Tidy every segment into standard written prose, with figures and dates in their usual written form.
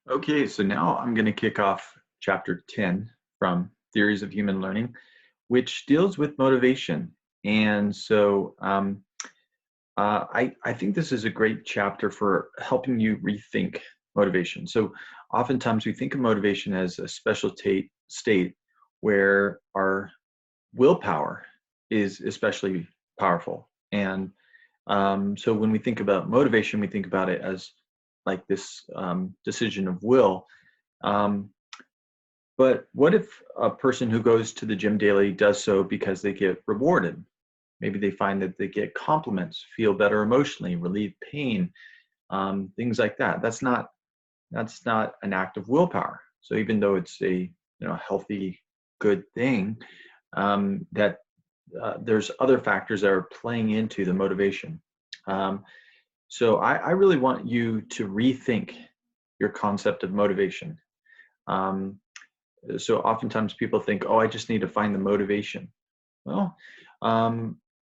Okay, so now I'm going to kick off chapter 10 from Theories of Human Learning, which deals with motivation. And so I think this is a great chapter for helping you rethink motivation. So oftentimes we think of motivation as a special state where our willpower is especially powerful. And so when we think about motivation, we think about it as like this decision of will. um, but what if a person who goes to the gym daily does so because they get rewarded? Maybe they find that they get compliments, feel better emotionally, relieve pain, things like that. That's not an act of willpower. So even though it's a healthy, good thing, that there's other factors that are playing into the motivation. Um, so I really want you to rethink your concept of motivation. Um, so oftentimes people think, oh, I just need to find the motivation. Well,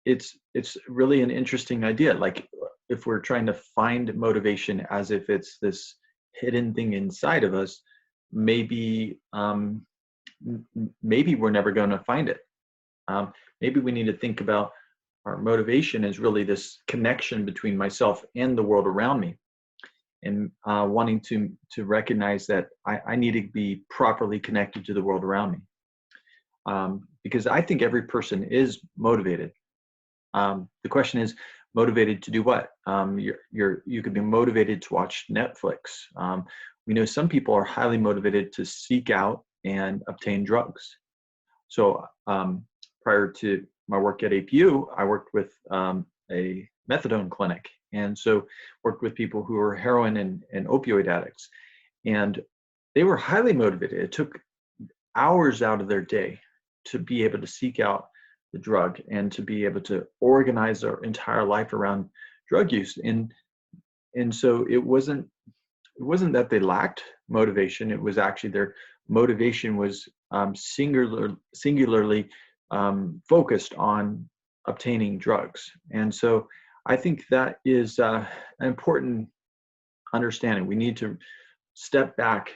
it's really an interesting idea. Like if we're trying to find motivation as if it's this hidden thing inside of us, maybe maybe we're never going to find it. Maybe we need to think about our motivation as really this connection between myself and the world around me, and wanting to recognize that I need to be properly connected to the world around me. Because I think every person is motivated. The question is, motivated to do what? You could be motivated to watch Netflix. We know some people are highly motivated to seek out and obtain drugs. So prior to my work at APU, I worked with a methadone clinic, and so worked with people who were heroin and opioid addicts, and they were highly motivated. It took hours out of their day to be able to seek out the drug and to be able to organize their entire life around drug use. And so it wasn't that they lacked motivation. It was actually their motivation was singularly focused on obtaining drugs. And so I think that is an important understanding. We need to step back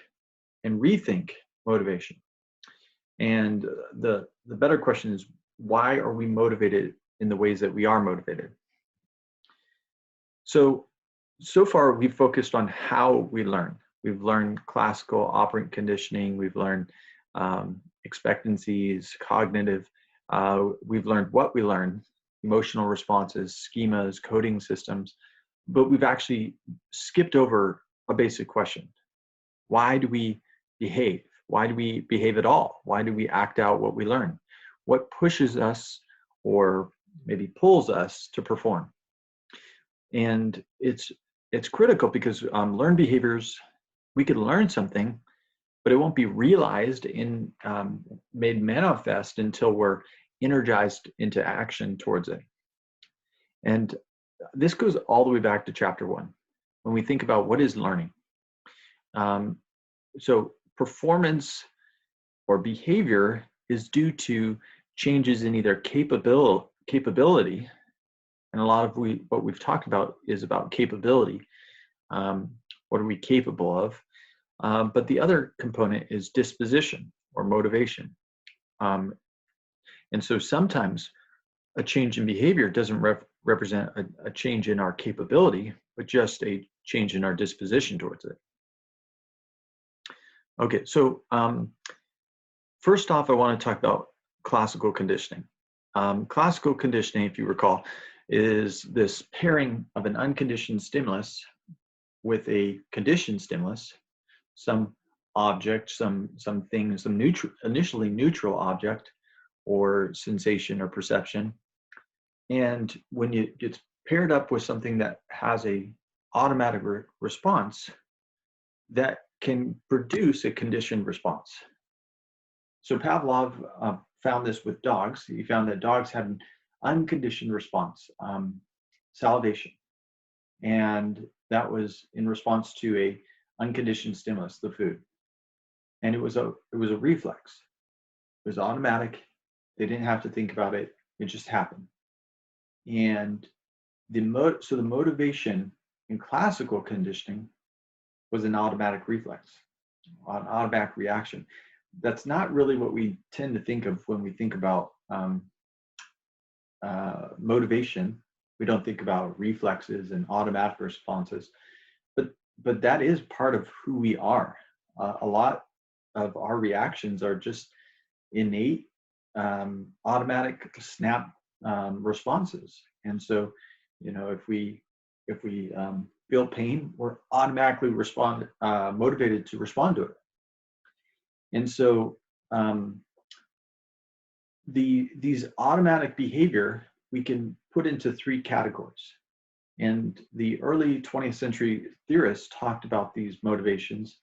and rethink motivation. And the better question is, why are we motivated in the ways that we are motivated? So far we've focused on how we learn. We've learned classical operant conditioning. We've learned expectancies, cognitive. We've learned what we learn, emotional responses, schemas, coding systems. But we've actually skipped over a basic question. Why do we behave? Why do we behave at all? Why do we act out what we learn? What pushes us or maybe pulls us to perform? And it's critical because learned behaviors, we could learn something, but it won't be realized in made manifest until we're energized into action towards it. And this goes all the way back to chapter 1 when we think about what is learning. So performance or behavior is due to changes in either capability, and a lot of what we've talked about is about capability. What are we capable of? But the other component is disposition or motivation. And so sometimes a change in behavior doesn't represent a change in our capability, but just a change in our disposition towards it. Okay, so first off, I want to talk about classical conditioning. Classical conditioning, if you recall, is this pairing of an unconditioned stimulus with a conditioned stimulus, some object, something, some initially neutral object or sensation or perception. And when it's paired up with something that has a automatic response that can produce a conditioned response. So Pavlov found this with dogs. He found that dogs had an unconditioned response, salivation, and that was in response to a unconditioned stimulus, the food. And it was a reflex. It was automatic. They didn't have to think about it. It just happened. And so the motivation in classical conditioning was an automatic reflex, an automatic reaction. That's not really what we tend to think of when we think about motivation. We don't think about reflexes and automatic responses, but that is part of who we are. A lot of our reactions are just innate, automatic snap responses. And so, if we feel pain, we're automatically motivated to respond to it. And so these automatic behavior we can put into three categories. And the early 20th century theorists talked about these motivations.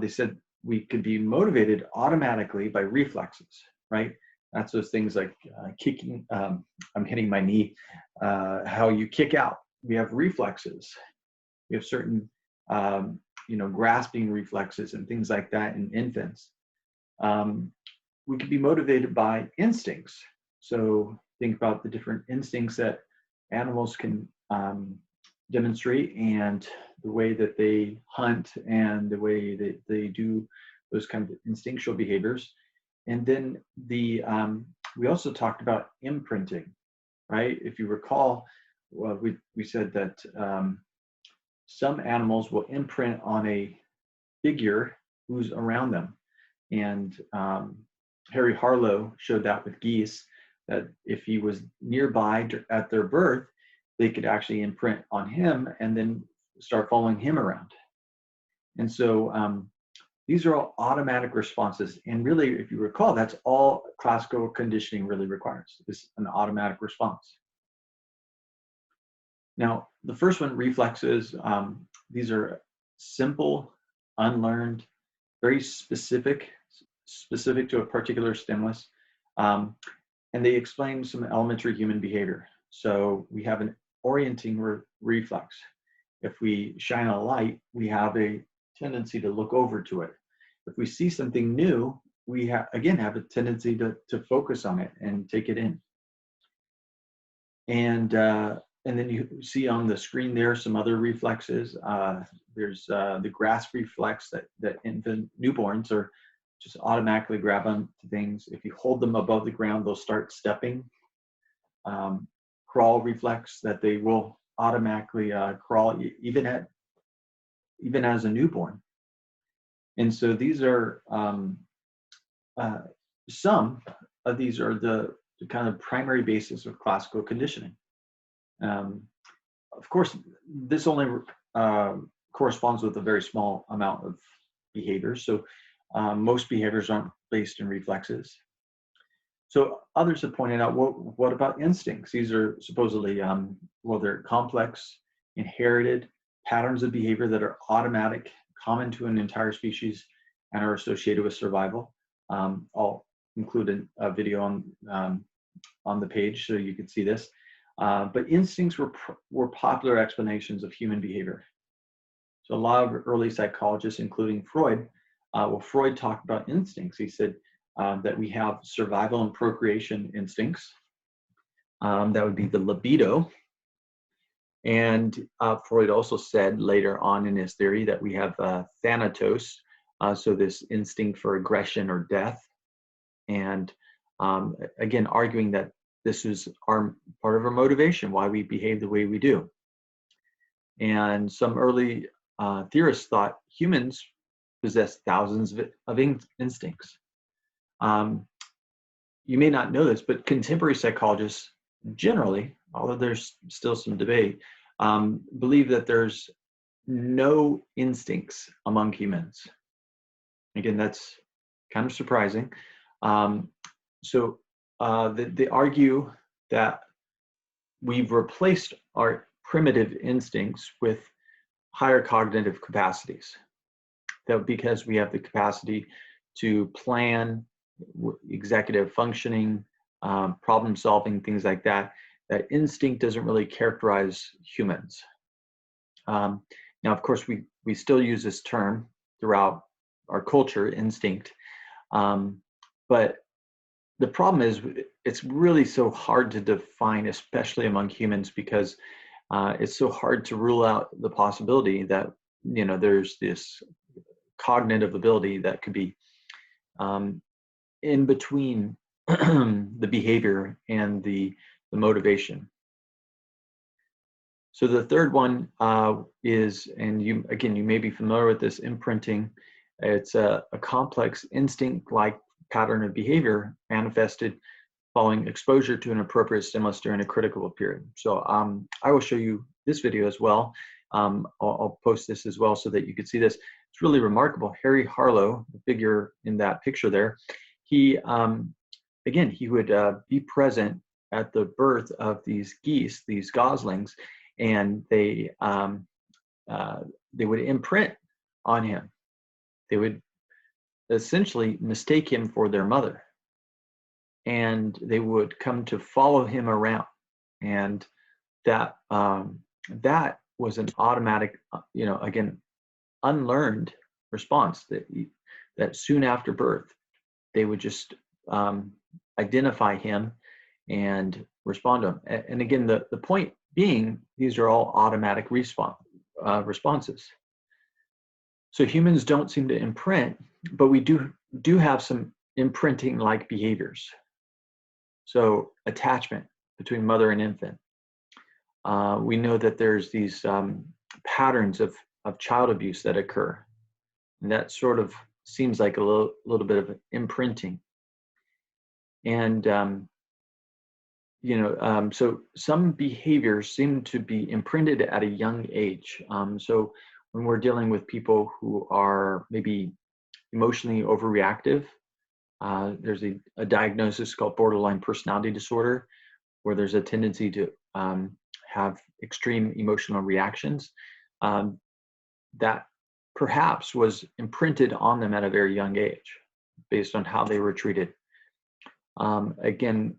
They said we could be motivated automatically by reflexes, right? That's those things like kicking, I'm hitting my knee, how you kick out. We have reflexes. We have certain, grasping reflexes and things like that in infants. We could be motivated by instincts. So think about the different instincts that animals can demonstrate, and the way that they hunt and the way that they do those kind of instinctual behaviors. And then we also talked about imprinting, right? If you recall, well, we said that some animals will imprint on a figure who's around them. And Harry Harlow showed that with geese, that if he was nearby at their birth, they could actually imprint on him and then start following him around. And so these are all automatic responses. And really, if you recall, that's all classical conditioning really requires, is an automatic response. Now, the first one, reflexes, these are simple, unlearned, very specific to a particular stimulus. And they explain some elementary human behavior. So we have an orienting reflex. If we shine a light, we have a tendency to look over to it. If we see something new, we have a tendency to focus on it and take it in. And then you see on the screen there some other reflexes. There's the grasp reflex that infant newborns are just automatically grab onto things. If you hold them above the ground, they'll start stepping. Crawl reflex, that they will automatically crawl even as a newborn. And so these are some of these are the kind of primary basis of classical conditioning. Of course, this only corresponds with a very small amount of behaviors. So most behaviors aren't based in reflexes. So others have pointed out, what about instincts? These are supposedly, they're complex, inherited patterns of behavior that are automatic, common to an entire species, and are associated with survival. I'll include a video on the page so you can see this. But instincts were popular explanations of human behavior. So a lot of early psychologists, including Freud, Freud talked about instincts. He said that we have survival and procreation instincts. That would be the libido. And Freud also said later on in his theory that we have thanatos, so this instinct for aggression or death. And again, arguing that this is part of our motivation, why we behave the way we do. And some early theorists thought humans possess thousands of instincts. You may not know this, but contemporary psychologists generally, although there's still some debate, believe that there's no instincts among humans. Again, that's kind of surprising. So they argue that we've replaced our primitive instincts with higher cognitive capacities. That because we have the capacity to plan, executive functioning, problem solving, things like that, that instinct doesn't really characterize humans. Now, of course, we still use this term throughout our culture, instinct. But the problem is it's really so hard to define, especially among humans, because it's so hard to rule out the possibility that there's this cognitive ability that could be in between the behavior and the motivation. So the third one is, and you may be familiar with this, imprinting. It's a complex instinct-like pattern of behavior manifested following exposure to an appropriate stimulus during a critical period. So I will show you this video as well. I'll post this as well so that you can see this. It's really remarkable. Harry Harlow, the figure in that picture there, he would be present at the birth of these geese, these goslings, and they would imprint on him. They would essentially mistake him for their mother, and they would come to follow him around. And that was an automatic, again, unlearned response that soon after birth, they would just identify him and respond to him. And again, the point being, these are all automatic responses. So humans don't seem to imprint, but we do have some imprinting-like behaviors. So attachment between mother and infant. We know that there's these patterns of child abuse that occur, and that sort of seems like a little bit of imprinting. And so some behaviors seem to be imprinted at a young age. So when we're dealing with people who are maybe emotionally overreactive, there's a diagnosis called borderline personality disorder, where there's a tendency to have extreme emotional reactions that perhaps was imprinted on them at a very young age based on how they were treated. Again,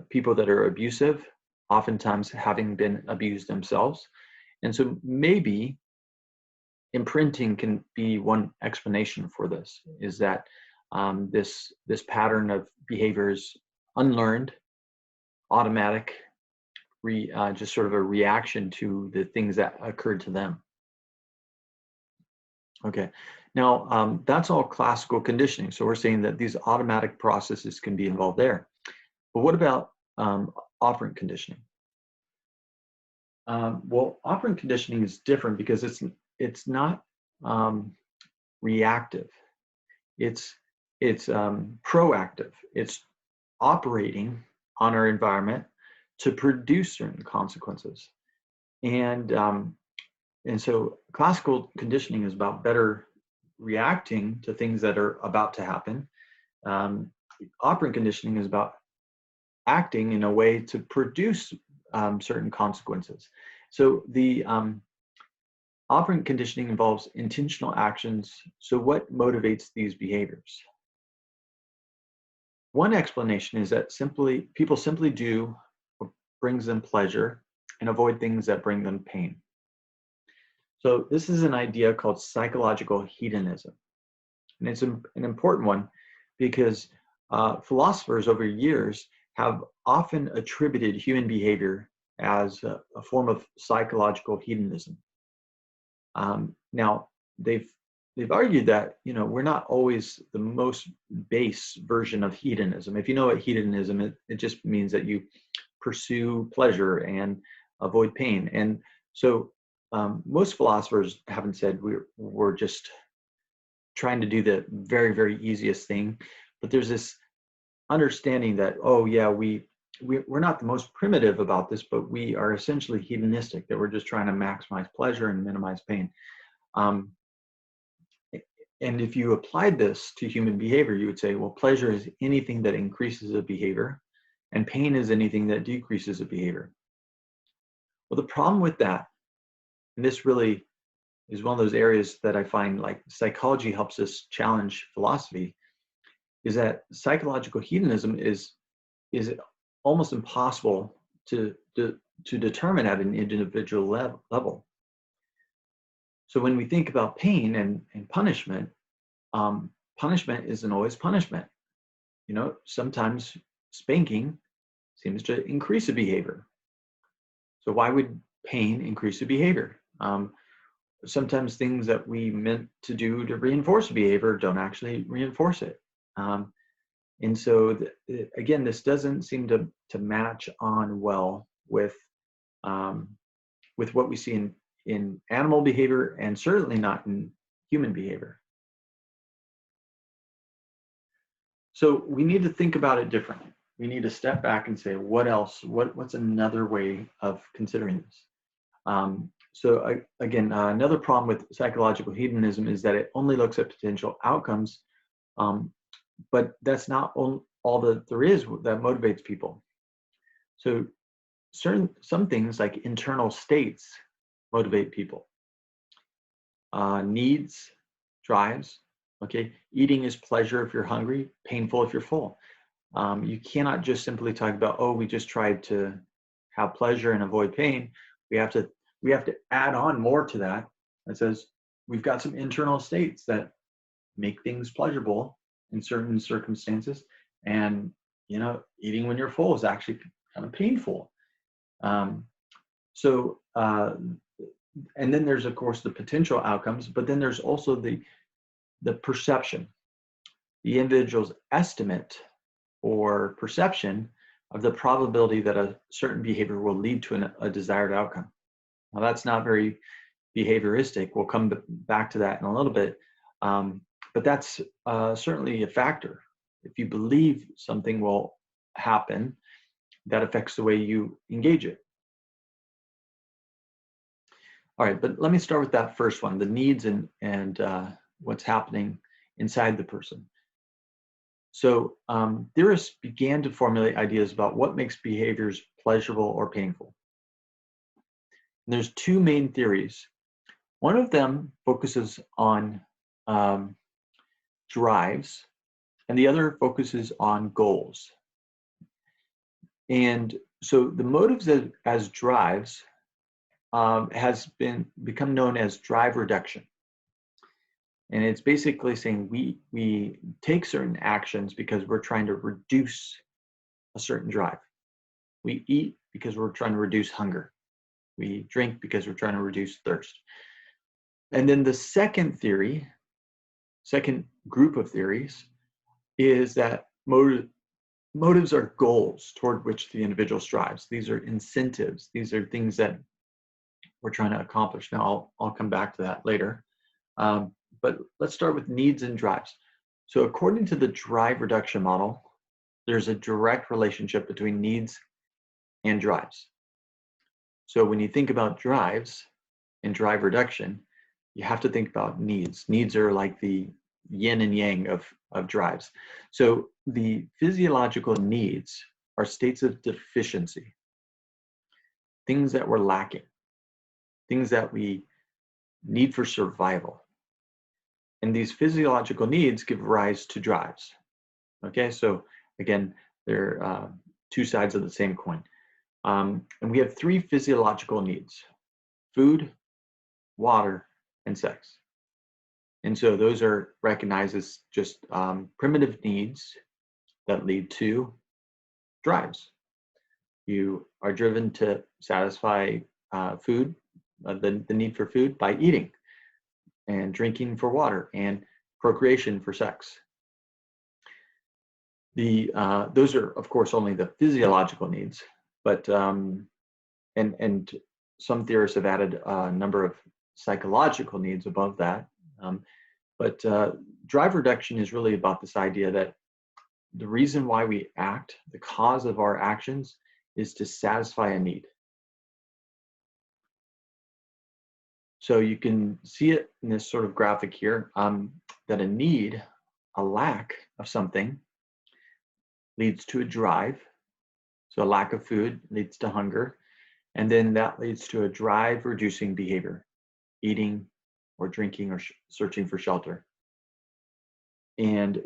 people that are abusive, oftentimes having been abused themselves. And so maybe imprinting can be one explanation for this, is that this pattern of behaviors unlearned, automatic, just sort of a reaction to the things that occurred to them. Okay, now that's all classical conditioning. So we're saying that these automatic processes can be involved there. But what about operant conditioning? Well, operant conditioning is different because it's not reactive. It's proactive. It's operating on our environment to produce certain consequences. And so classical conditioning is about better reacting to things that are about to happen. Operant conditioning is about acting in a way to produce certain consequences. So the operant conditioning involves intentional actions. So what motivates these behaviors? One explanation is that people simply do what brings them pleasure and avoid things that bring them pain. So this is an idea called psychological hedonism. And it's an important one because philosophers over years have often attributed human behavior as a form of psychological hedonism. Now, they've argued that we're not always the most base version of hedonism. If you know what hedonism is, it just means that you pursue pleasure and avoid pain. And so most philosophers haven't said we're just trying to do the very, very easiest thing, but there's this understanding that, oh yeah, we're not the most primitive about this, but we are essentially hedonistic, that we're just trying to maximize pleasure and minimize pain. And if you applied this to human behavior, you would say, well, pleasure is anything that increases a behavior, and pain is anything that decreases a behavior. Well, the problem with that, and this really is one of those areas that I find like psychology helps us challenge philosophy, is that psychological hedonism is almost impossible to determine at an individual level. So when we think about pain and punishment, punishment isn't always punishment. Sometimes spanking seems to increase a behavior. So why would pain increase a behavior? sometimes things that we meant to do to reinforce behavior don't actually reinforce it. And so, again, this doesn't seem to match on well with what we see in animal behavior, and certainly not in human behavior. So we need to think about it differently. We need to step back and say, what else? What's another way of considering this? Again, another problem with psychological hedonism is that it only looks at potential outcomes, but that's not all that there is that motivates people. So some things like internal states motivate people. Needs, drives. Okay, eating is pleasure if you're hungry, painful if you're full. You cannot just simply talk about, oh, we just tried to have pleasure and avoid pain. We have to add on more to that. That says we've got some internal states that make things pleasurable in certain circumstances, and eating when you're full is actually kind of painful. And then there's, of course, the potential outcomes, but then there's also the perception, the individual's estimate or perception of the probability that a certain behavior will lead to a desired outcome. Now, that's not very behavioristic. We'll come back to that in a little bit, but that's certainly a factor. If you believe something will happen, that affects the way you engage it. All right, but let me start with that first one, the needs and what's happening inside the person. So theorists began to formulate ideas about what makes behaviors pleasurable or painful. And there's two main theories. One of them focuses on drives, and the other focuses on goals. And so the motives as drives has become known as drive reduction. And it's basically saying we take certain actions because we're trying to reduce a certain drive. We eat because we're trying to reduce hunger. We drink because we're trying to reduce thirst. And then the second group of theories is that motives are goals toward which the individual strives. These are incentives. These are things that we're trying to accomplish. Now, I'll come back to that later. But let's start with needs and drives. So according to the drive reduction model, there's a direct relationship between needs and drives. So when you think about drives and drive reduction, you have to think about needs. Needs are like the yin and yang of drives. So the physiological needs are states of deficiency, things that we're lacking, things that we need for survival. And these physiological needs give rise to drives. Okay, so again, they're two sides of the same coin. And we have three physiological needs: food, water, and sex. And so those are recognized as just primitive needs that lead to drives. You are driven to satisfy food, the need for food, by eating, and drinking for water, and procreation for sex. Those are, of course, only the physiological needs, but and some theorists have added a number of psychological needs above that. But drive reduction is really about this idea that the reason why we act, the cause of our actions, is to satisfy a need. So you can see it in this sort of graphic here, that a need, a lack of something, leads to a drive. So a lack of food leads to hunger, and then that leads to a drive reducing behavior, eating or drinking or searching for shelter. And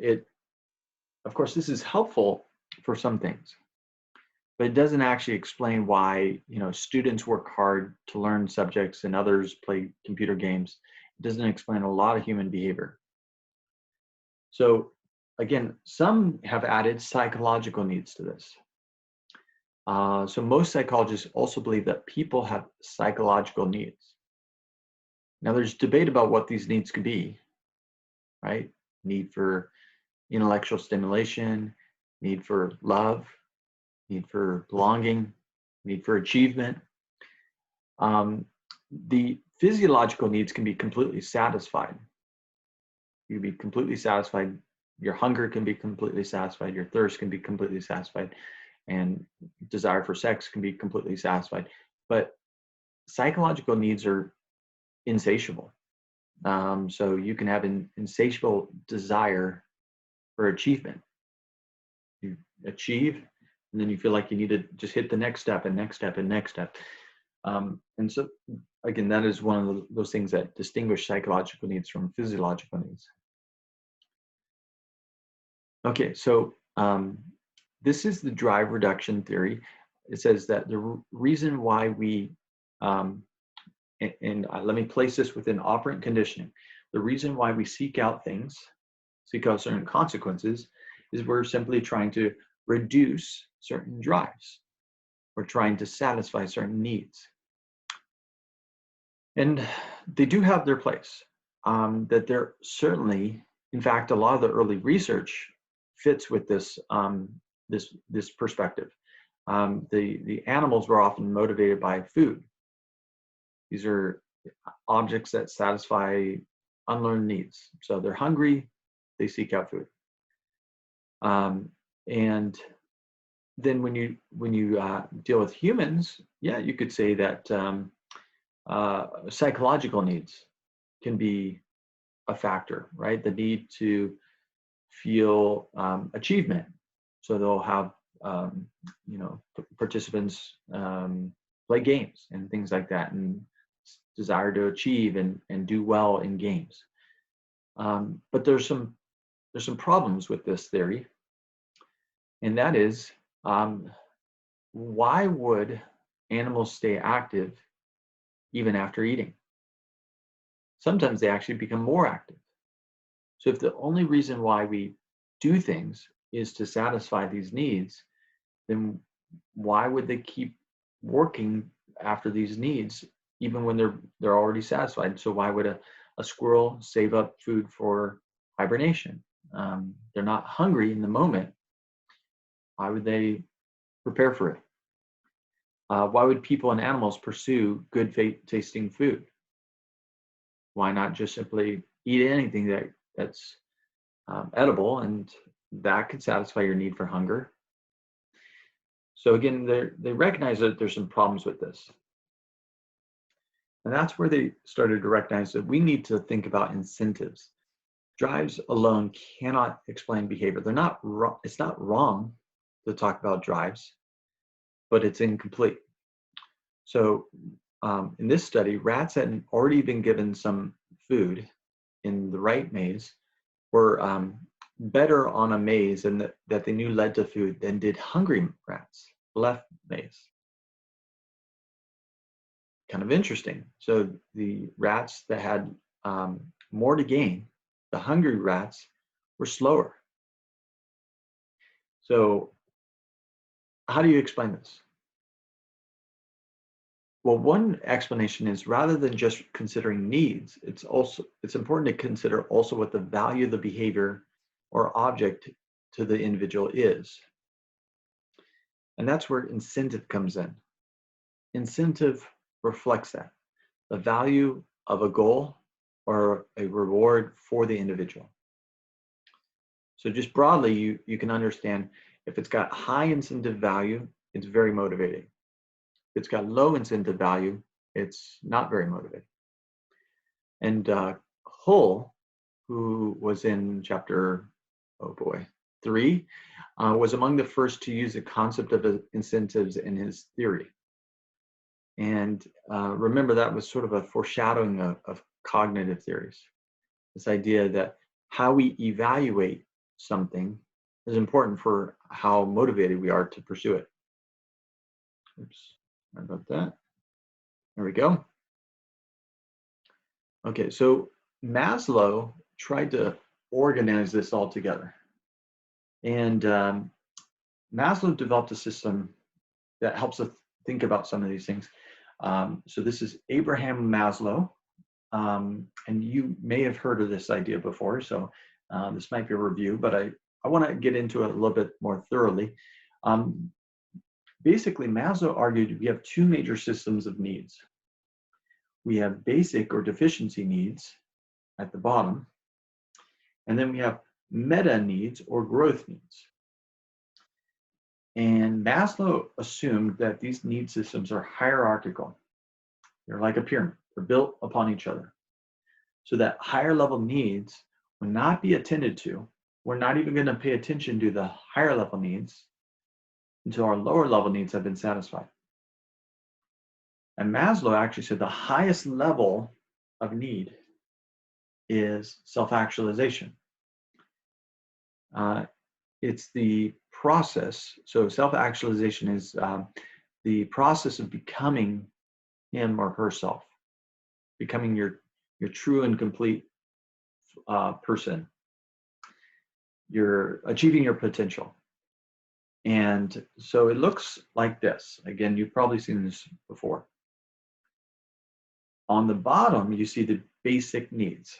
of course, this is helpful for some things, but it doesn't actually explain why students work hard to learn subjects and others play computer games. It doesn't explain a lot of human behavior. So again, some have added psychological needs to this. So most psychologists also believe that people have psychological needs. Now, there's debate about what these needs could be, right? Need for intellectual stimulation, need for love, need for belonging, need for achievement. The physiological needs can be completely satisfied. You can be completely satisfied. Your hunger can be completely satisfied. Your thirst can be completely satisfied. And desire for sex can be completely satisfied. But psychological needs are insatiable. So you can have an insatiable desire for achievement. You achieve, and then you feel like you need to just hit the next step and next step and next step. And so, again, that is one of those things that distinguish psychological needs from physiological needs. Okay, so this is the drive reduction theory. It says that the reason why we, let me place this within operant conditioning. The reason why we seek out things, seek out certain consequences, is we're simply trying to reduce certain drives. We're trying to satisfy certain needs. And they do have their place. That they're certainly, in fact, a lot of the early research fits with this this perspective. The animals were often motivated by food. These are objects that satisfy unlearned needs. So they're hungry, they seek out food. And then when you deal with humans, yeah, you could say that psychological needs can be a factor, right? The need to feel achievement. So they'll have participants play games and things like that, and desire to achieve and do well in games. But there's some problems with this theory, and that is, why would animals stay active even after eating? Sometimes they actually become more active. So if the only reason why we do things is to satisfy these needs, then why would they keep working after these needs even when they're already satisfied? So why would a squirrel save up food for hibernation? They're not hungry in the moment. Why would they prepare for it? Why would people and animals pursue good tasting food? Why not just simply eat anything that's edible, and that could satisfy your need for hunger? So again, they recognize that there's some problems with this. And that's where they started to recognize that we need to think about incentives. Drives alone cannot explain behavior. They're not wrong. It's not wrong to talk about drives, but it's incomplete. So in this study, rats that had already been given some food in the right maze were better on a maze and that they knew led to food than did hungry rats, left maze. Kind of interesting. So the rats that had more to gain, the hungry rats, were slower. So how do you explain this? Well, one explanation is, rather than just considering needs, it's important to consider also what the value of the behavior or object to the individual is. And that's where incentive comes in. Incentive reflects that, the value of a goal or a reward for the individual. So just broadly, you can understand, if it's got high incentive value, it's very motivating. If it's got low incentive value, it's not very motivating. And Hull, who was in chapter, 3, was among the first to use the concept of incentives in his theory. And remember, that was sort of a foreshadowing of cognitive theories. This idea that how we evaluate something is important for how motivated we are to pursue it. Oops, sorry about that. There we go. Okay, so Maslow tried to organize this all together. And Maslow developed a system that helps us think about some of these things. So this is Abraham Maslow, and you may have heard of this idea before, so this might be a review, but I want to get into it a little bit more thoroughly. Basically, Maslow argued we have two major systems of needs. We have basic or deficiency needs at the bottom, and then we have meta needs or growth needs. And Maslow assumed that these need systems are hierarchical. They're like a pyramid. They're built upon each other. So that higher level needs will not be attended to. We're not even going to pay attention to the higher level needs until our lower level needs have been satisfied. And Maslow actually said the highest level of need is self-actualization. It's the process. So self-actualization is the process of becoming him or herself, becoming your true and complete person. You're achieving your potential. And so it looks like this. Again, you've probably seen this before. On the bottom, you see the basic needs.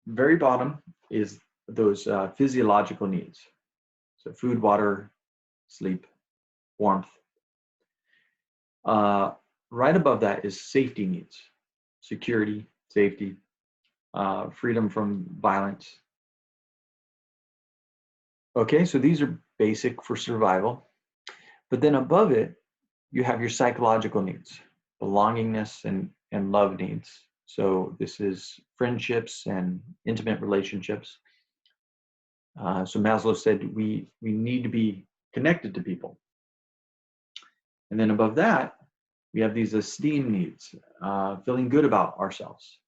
Very bottom is those physiological needs. So food, water, sleep, warmth. Right above that is safety needs. Security, safety, freedom from violence. Okay, so these are basic for survival. But then above it, you have your psychological needs, belongingness and love needs. So this is friendships and intimate relationships. So Maslow said we need to be connected to people. And then above that, we have these esteem needs, feeling good about ourselves,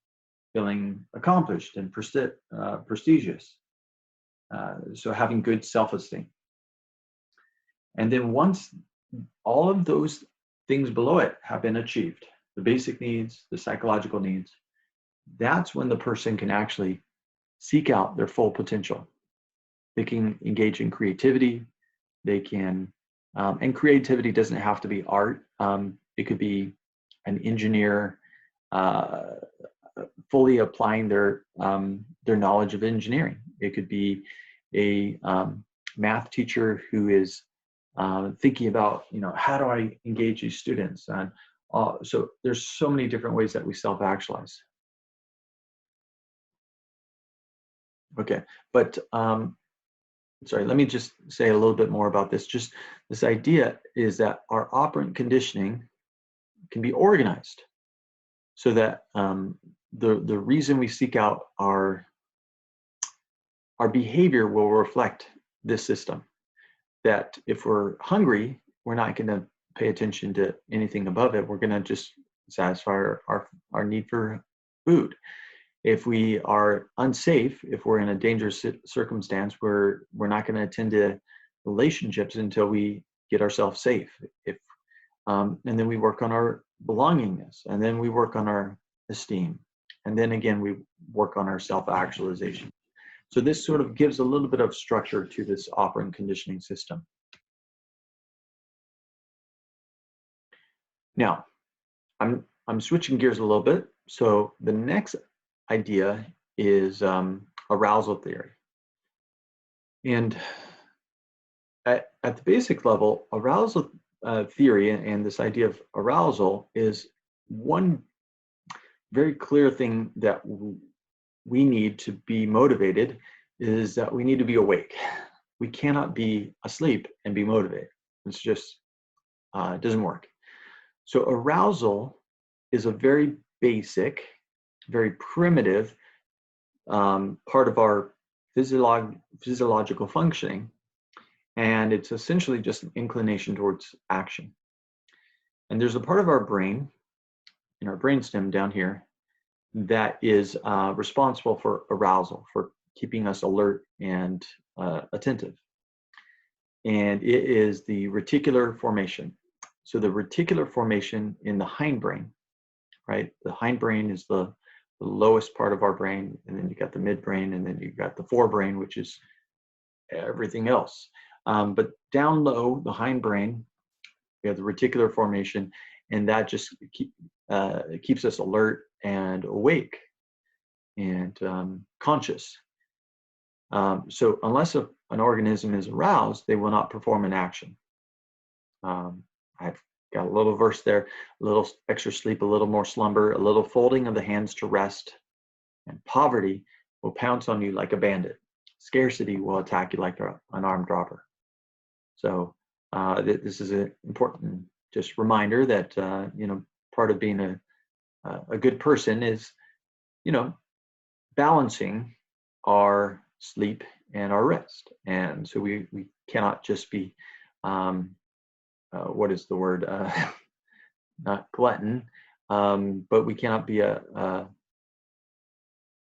feeling accomplished and prestigious. So having good self-esteem. And then once all of those things below it have been achieved, the basic needs, the psychological needs, that's when the person can actually seek out their full potential. They can engage in creativity. They can, and creativity doesn't have to be art. It could be an engineer fully applying their knowledge of engineering. It could be a math teacher who is thinking about, how do I engage these students? And so there's so many different ways that we self-actualize. Okay, but sorry, let me just say a little bit more about this. Just this idea is that our operant conditioning can be organized so that the reason we seek out our behavior will reflect this system. That if we're hungry, we're not going to pay attention to anything above it. We're going to just satisfy our need for food. If we are unsafe, if we're in a dangerous circumstance, we're not going to attend to relationships until we get ourselves safe. And then we work on our belongingness, and then we work on our esteem, and then again we work on our self-actualization. So this sort of gives a little bit of structure to this operant conditioning system. Now, I'm switching gears a little bit. So the next idea is arousal theory. And at the basic level, arousal theory and this idea of arousal is one very clear thing that we need to be motivated is that we need to be awake. We cannot be asleep and be motivated. It's just, it doesn't work. So arousal is a very basic, very primitive part of our physiological functioning. And it's essentially just an inclination towards action. And there's a part of our brain, in our brainstem down here, that is responsible for arousal, for keeping us alert and attentive. And it is the reticular formation. So the reticular formation in the hindbrain, right? The hindbrain is the lowest part of our brain, and then you got the midbrain, and then you got the forebrain, which is everything else. But down low, the hindbrain, we have the reticular formation, and that just it keeps us alert and awake and conscious. So unless an organism is aroused, they will not perform an action. I've got a little verse there: a little extra sleep, a little more slumber, a little folding of the hands to rest, and poverty will pounce on you like a bandit. Scarcity will attack you like an armed robber. So this is an important just reminder that part of being a good person is balancing our sleep and our rest. And so we cannot just be what is the word, not glutton, but we cannot be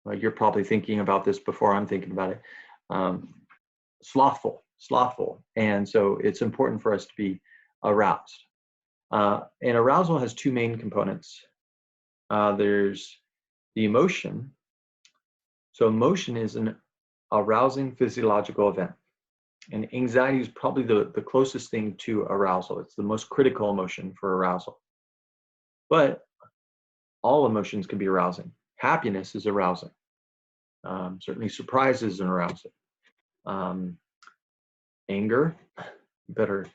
well, you're probably thinking about this before I'm thinking about it, slothful. And so it's important for us to be aroused. And arousal has two main components. There's the emotion. So emotion is an arousing physiological event. And anxiety is probably the closest thing to arousal. It's the most critical emotion for arousal. But all emotions can be arousing. Happiness is arousing. Certainly surprise is an arousing. Anger, you better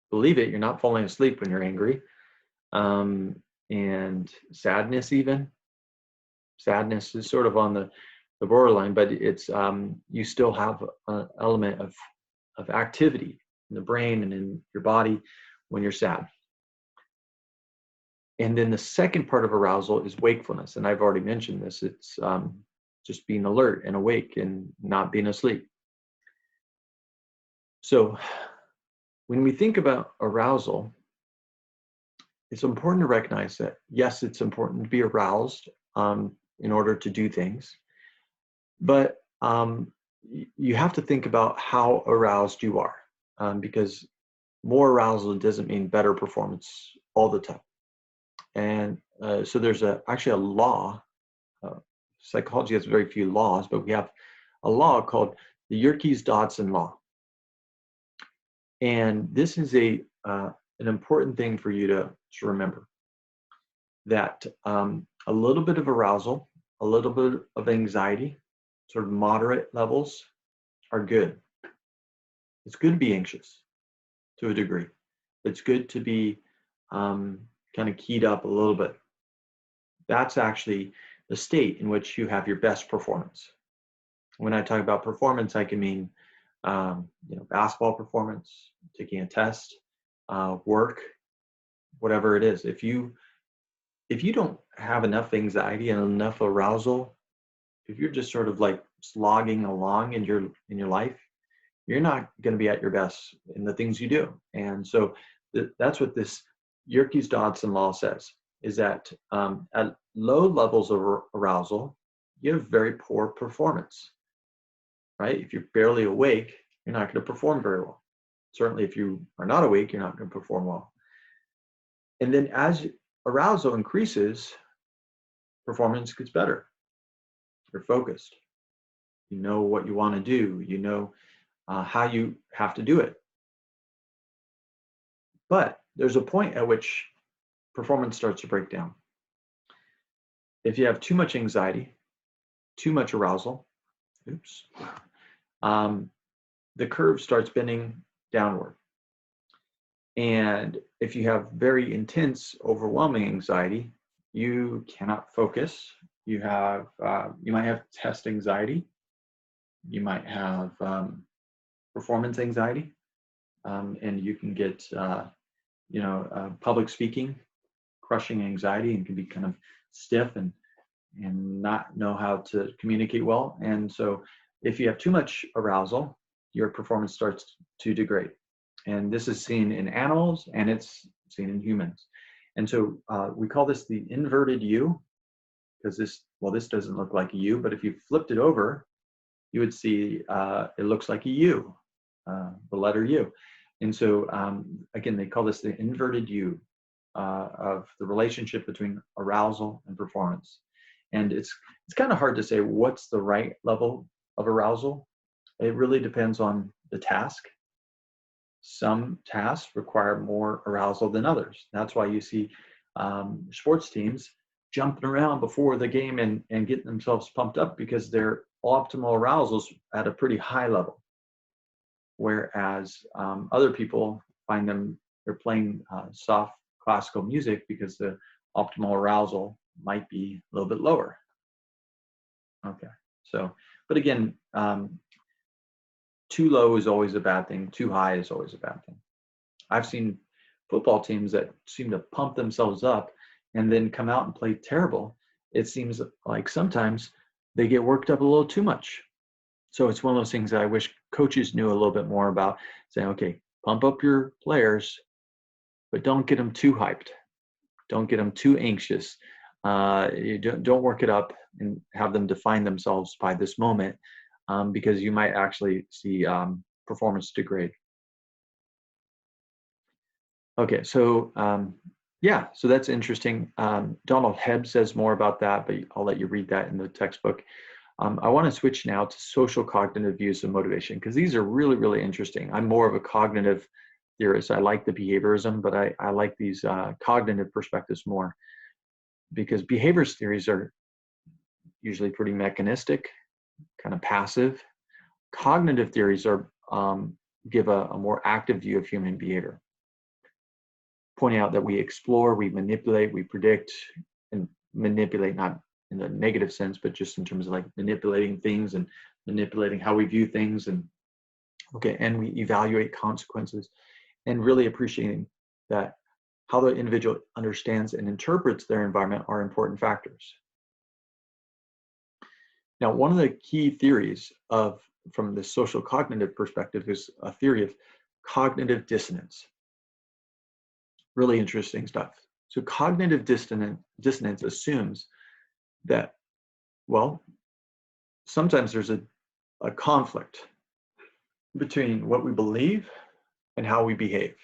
believe it, you're not falling asleep when you're angry. And sadness even. Sadness is sort of on the borderline, but it's you still have an element of activity in the brain and in your body when you're sad. And then the second part of arousal is wakefulness. And I've already mentioned this. It's just being alert and awake and not being asleep. So when we think about arousal, it's important to recognize that, yes, it's important to be aroused in order to do things. But you have to think about how aroused you are, because more arousal doesn't mean better performance all the time. And so there's actually a law. Psychology has very few laws, but we have a law called the Yerkes-Dodson Law. And this is an important thing for you to remember, that a little bit of arousal, a little bit of anxiety, sort of moderate levels, are good. It's good to be anxious to a degree. It's good to be kind of keyed up a little bit. That's actually the state in which you have your best performance. When I talk about performance, I can mean basketball performance, taking a test, work, whatever it is. If you don't have enough anxiety and enough arousal, if you're just sort of like slogging along in your life, you're not going to be at your best in the things you do. And so that's what this Yerkes-Dodson Law says, is that at low levels of arousal, you have very poor performance, right? If you're barely awake, you're not going to perform very well. Certainly if you are not awake, you're not going to perform well. And then as arousal increases, performance gets better. You're focused. You know what you want to do. You know how you have to do it. But there's a point at which performance starts to break down. If you have too much anxiety, too much arousal, the curve starts bending downward. And if you have very intense, overwhelming anxiety, you cannot focus. You might have test anxiety. You might have performance anxiety, and you can get public speaking, crushing anxiety, and can be kind of stiff and not know how to communicate well. And so if you have too much arousal, your performance starts to degrade. And this is seen in animals and it's seen in humans. And so we call this the inverted U, because this doesn't look like a U, but if you flipped it over, you would see it looks like a U, the letter U. And so again, they call this the inverted U of the relationship between arousal and performance. And it's kind of hard to say what's the right level of arousal. It really depends on the task. Some tasks require more arousal than others. That's why you see sports teams jumping around before the game and getting themselves pumped up because their optimal arousal's at a pretty high level. Whereas other people find they're playing soft classical music because the optimal arousal might be a little bit lower. Okay, so, but again, too low is always a bad thing. Too high is always a bad thing. I've seen football teams that seem to pump themselves up and then come out and play terrible. It seems like sometimes they get worked up a little too much. So it's one of those things that I wish coaches knew a little bit more about, saying, okay, pump up your players, but don't get them too hyped. Don't get them too anxious. You don't work it up and have them define themselves by this moment, because you might actually see performance degrade. Okay, so yeah, so that's interesting. Donald Hebb says more about that, but I'll let you read that in the textbook. I want to switch now to social cognitive views of motivation, because these are really, really interesting. I'm more of a cognitive theorist. I like the behaviorism, but I like these cognitive perspectives more, because behaviorist theories are usually pretty mechanistic, kind of passive. Cognitive theories are give a more active view of human behavior, pointing out that we explore, we manipulate, we predict, and manipulate not in the negative sense, but just in terms of like manipulating things and manipulating how we view things, and and we evaluate consequences, and really appreciating that how the individual understands and interprets their environment are important factors. Now, one of the key theories from the social cognitive perspective is a theory of cognitive dissonance. Really interesting stuff. So cognitive dissonance assumes that, well, sometimes there's a conflict between what we believe and how we behave,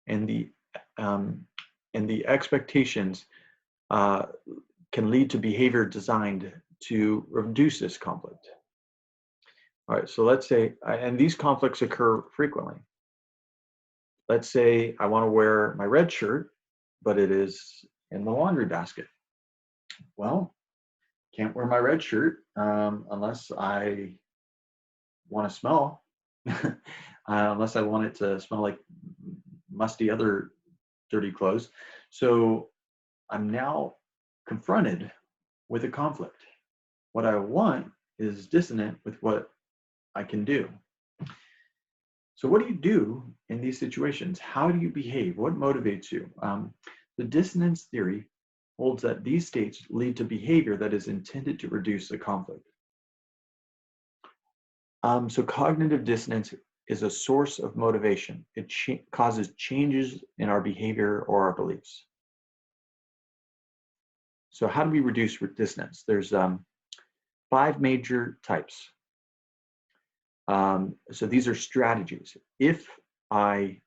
and the expectations can lead to behavior designed to reduce this conflict. All right, so let's say, and these conflicts occur frequently. Let's say I want to wear my red shirt, but it is in the laundry basket. Well, can't wear my red shirt unless I want to smell, unless I want it to smell like musty other dirty clothes. So I'm now confronted with a conflict. What I want is dissonant with what I can do. So what do you do in these situations? How do you behave? What motivates you? The dissonance theory holds that these states lead to behavior that is intended to reduce the conflict. So cognitive dissonance is a source of motivation. It causes changes in our behavior or our beliefs. So how do we reduce dissonance? There's 5 major types. So these are strategies. If I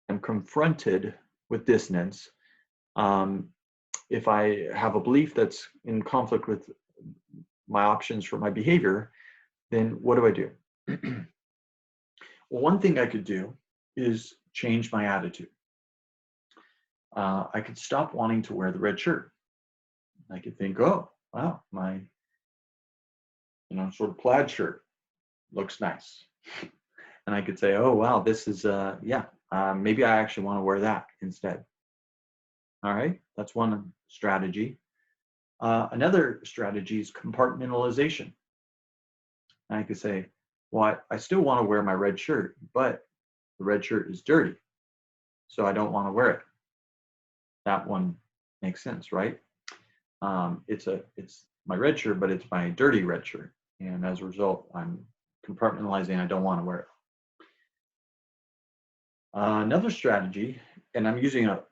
am confronted with dissonance, if I have a belief that's in conflict with my options for my behavior, then what do I do? Well, one thing I could do is change my attitude. I could stop wanting to wear the red shirt. I could think, oh, wow, my sort of plaid shirt looks nice. And I could say, oh, wow, this is, maybe I actually want to wear that instead. All right, that's one strategy. Another strategy is compartmentalization. And I could say, well, I still want to wear my red shirt, but the red shirt is dirty, so I don't want to wear it. That one makes sense, right? It's my red shirt, but it's my dirty red shirt. And as a result, I'm compartmentalizing, I don't want to wear it. Another strategy, and I'm using a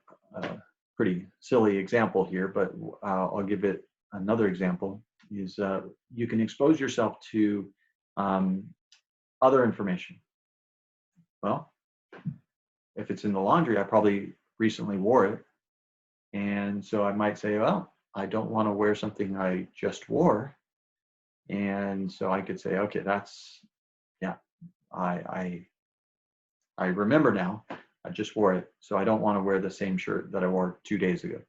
pretty silly example here, but I'll give it another example, is you can expose yourself to other information. Well, if it's in the laundry, I probably recently wore it. And so I might say, well, I don't want to wear something I just wore. And so I could say, okay, I remember now, I just wore it, so I don't want to wear the same shirt that I wore 2 days ago.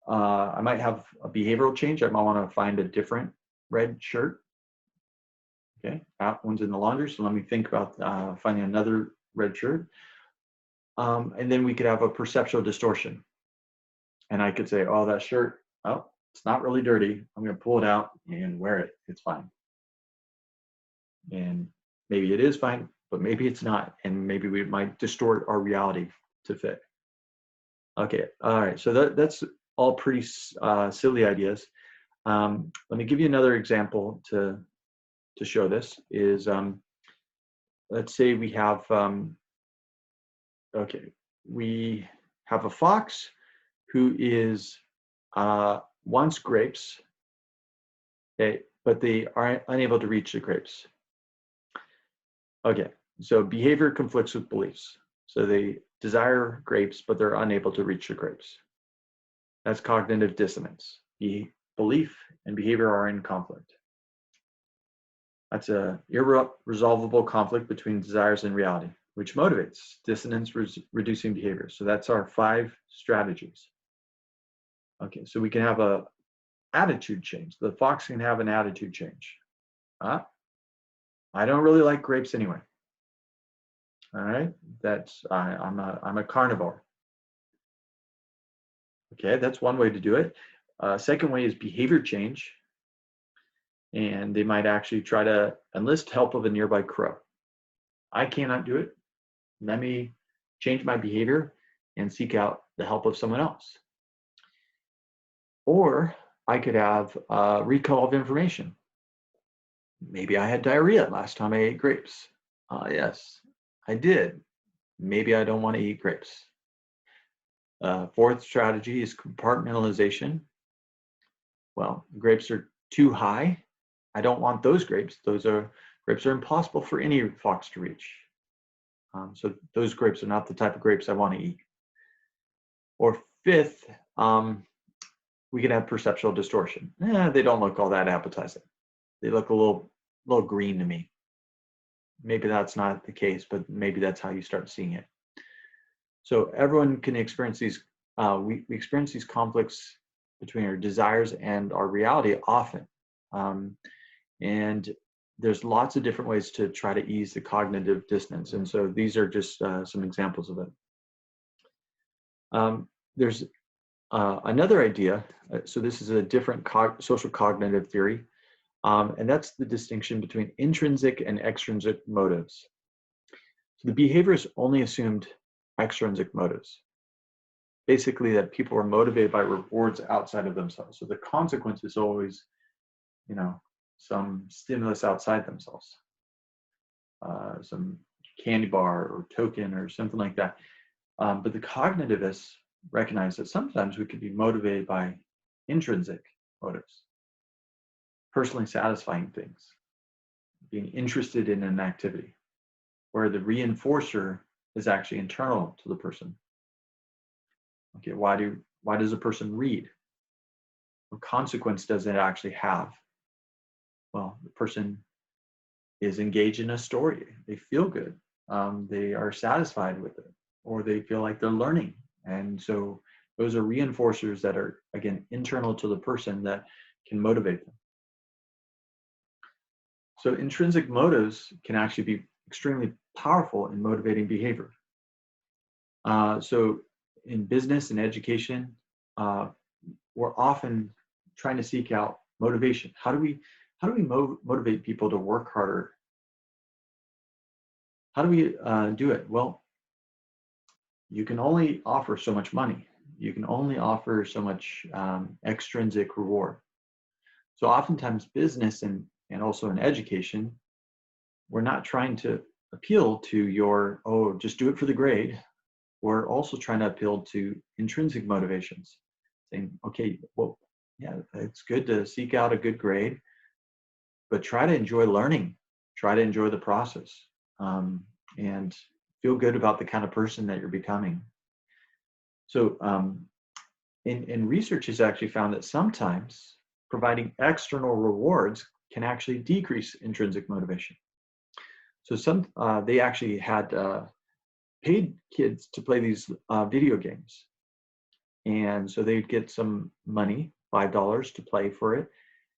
I might have a behavioral change. I might want to find a different red shirt. Okay, that one's in the laundry, so let me think about finding another red shirt. And then we could have a perceptual distortion. And I could say, oh, that shirt, oh, it's not really dirty. I'm going to pull it out and wear it. It's fine. And maybe it is fine, but maybe it's not. And maybe we might distort our reality to fit. Okay, all right. So that's all pretty silly ideas. Let me give you another example to show this. Is let's say we have we have a fox who is wants grapes, okay, but they are unable to reach the grapes. Okay, so behavior conflicts with beliefs. So they desire grapes, but they're unable to reach the grapes. That's cognitive dissonance. Belief and behavior are in conflict. That's a irresolvable conflict between desires and reality, which motivates dissonance reducing behavior. So that's our 5 strategies. Okay, so we can have a attitude change. The fox can have an attitude change. I don't really like grapes anyway. All right, that's I'm a carnivore. Okay, that's one way to do it. Second way is behavior change. And they might actually try to enlist help of a nearby crow. I cannot do it. Let me change my behavior and seek out the help of someone else. Or I could have recall of information. Maybe I had diarrhea last time I ate grapes. Yes, I did. Maybe I don't want to eat grapes. Fourth strategy is compartmentalization. Well, grapes are too high. I don't want those grapes. Grapes are impossible for any fox to reach. So those grapes are not the type of grapes I want to eat. Or fifth, we could have perceptual distortion. They don't look all that appetizing. They look a little green to me. Maybe that's not the case, but maybe that's how you start seeing it. So everyone can experience these. We experience these conflicts between our desires and our reality often. And there's lots of different ways to try to ease the cognitive dissonance. And so these are just some examples of it. There's another idea. So this is a different social cognitive theory. And that's the distinction between intrinsic and extrinsic motives. So the behaviorists only assumed extrinsic motives. Basically that people are motivated by rewards outside of themselves. So the consequence is always, some stimulus outside themselves, some candy bar or token or something like that. But the cognitivists recognize that sometimes we could be motivated by intrinsic motives, personally satisfying things, being interested in an activity, where the reinforcer is actually internal to the person. Okay, why does a person read? What consequence does it actually have? Well, the person is engaged in a story. They feel good. They are satisfied with it, or they feel like they're learning. And so those are reinforcers that are, again, internal to the person that can motivate them. So intrinsic motives can actually be extremely powerful in motivating behavior. So in business and education, we're often trying to seek out motivation. How do we motivate people to work harder? How do we do it? Well, you can only offer so much money. You can only offer so much extrinsic reward. So oftentimes business and also in education, we're not trying to appeal to your, just do it for the grade. We're also trying to appeal to intrinsic motivations, saying, okay, well, yeah, it's good to seek out a good grade, but try to enjoy learning, try to enjoy the process, and feel good about the kind of person that you're becoming. So in research has actually found that sometimes providing external rewards can actually decrease intrinsic motivation. So they actually had paid kids to play these video games. And so they'd get some money, $5 to play for it.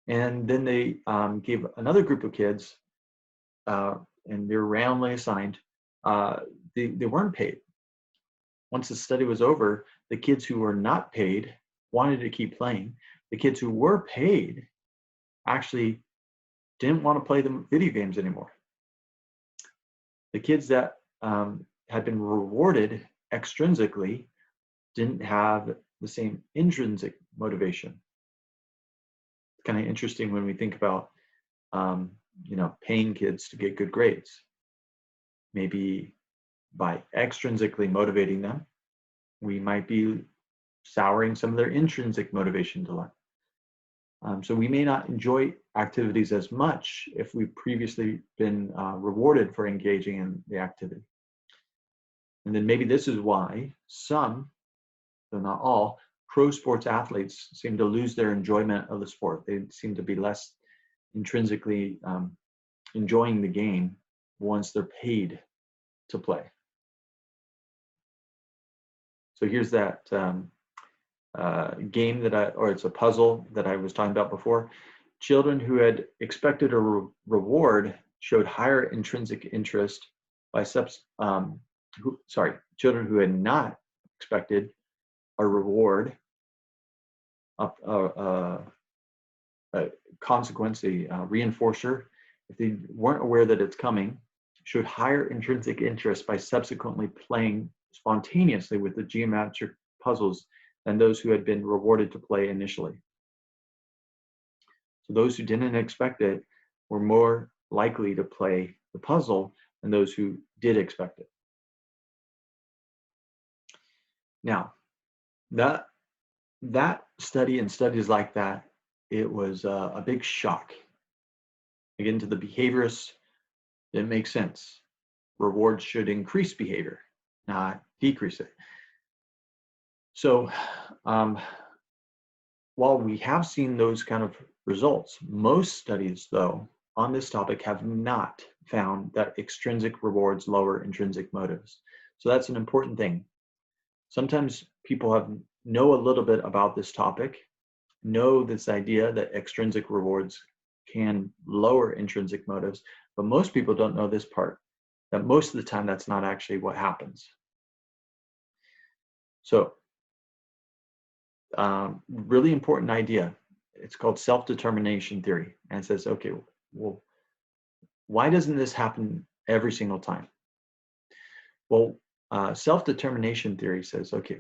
And then they gave another group of kids, and they're roundly assigned, they weren't paid. Once the study was over, the kids who were not paid wanted to keep playing. The kids who were paid actually didn't want to play the video games anymore. The kids that had been rewarded extrinsically didn't have the same intrinsic motivation. It's kind of interesting when we think about paying kids to get good grades. Maybe by extrinsically motivating them, we might be souring some of their intrinsic motivation to learn. So we may not enjoy activities as much if we've previously been rewarded for engaging in the activity. And then maybe this is why some, though not all, pro sports athletes seem to lose their enjoyment of the sport. They seem to be less intrinsically enjoying the game once they're paid to play. So here's that game or it's a puzzle that I was talking about before. Children who had expected a reward showed higher intrinsic interest by children who had not expected a reward, a consequence, a reinforcer, if they weren't aware that it's coming, showed higher intrinsic interest by subsequently playing spontaneously with the geometric puzzles than those who had been rewarded to play initially. So those who didn't expect it were more likely to play the puzzle than those who did expect it. Now, that study and studies like that, it was a big shock. Again, to the behaviorists, it makes sense. Rewards should increase behavior, not decrease it. So while we have seen those kind of results, most studies, though, on this topic have not found that extrinsic rewards lower intrinsic motives. So that's an important thing. Sometimes people know a little bit about this topic, know this idea that extrinsic rewards can lower intrinsic motives, but most people don't know this part, that most of the time that's not actually what happens. So really important idea. It's called self-determination theory. And it says, okay, well, why doesn't this happen every single time? Well, self-determination theory says, okay,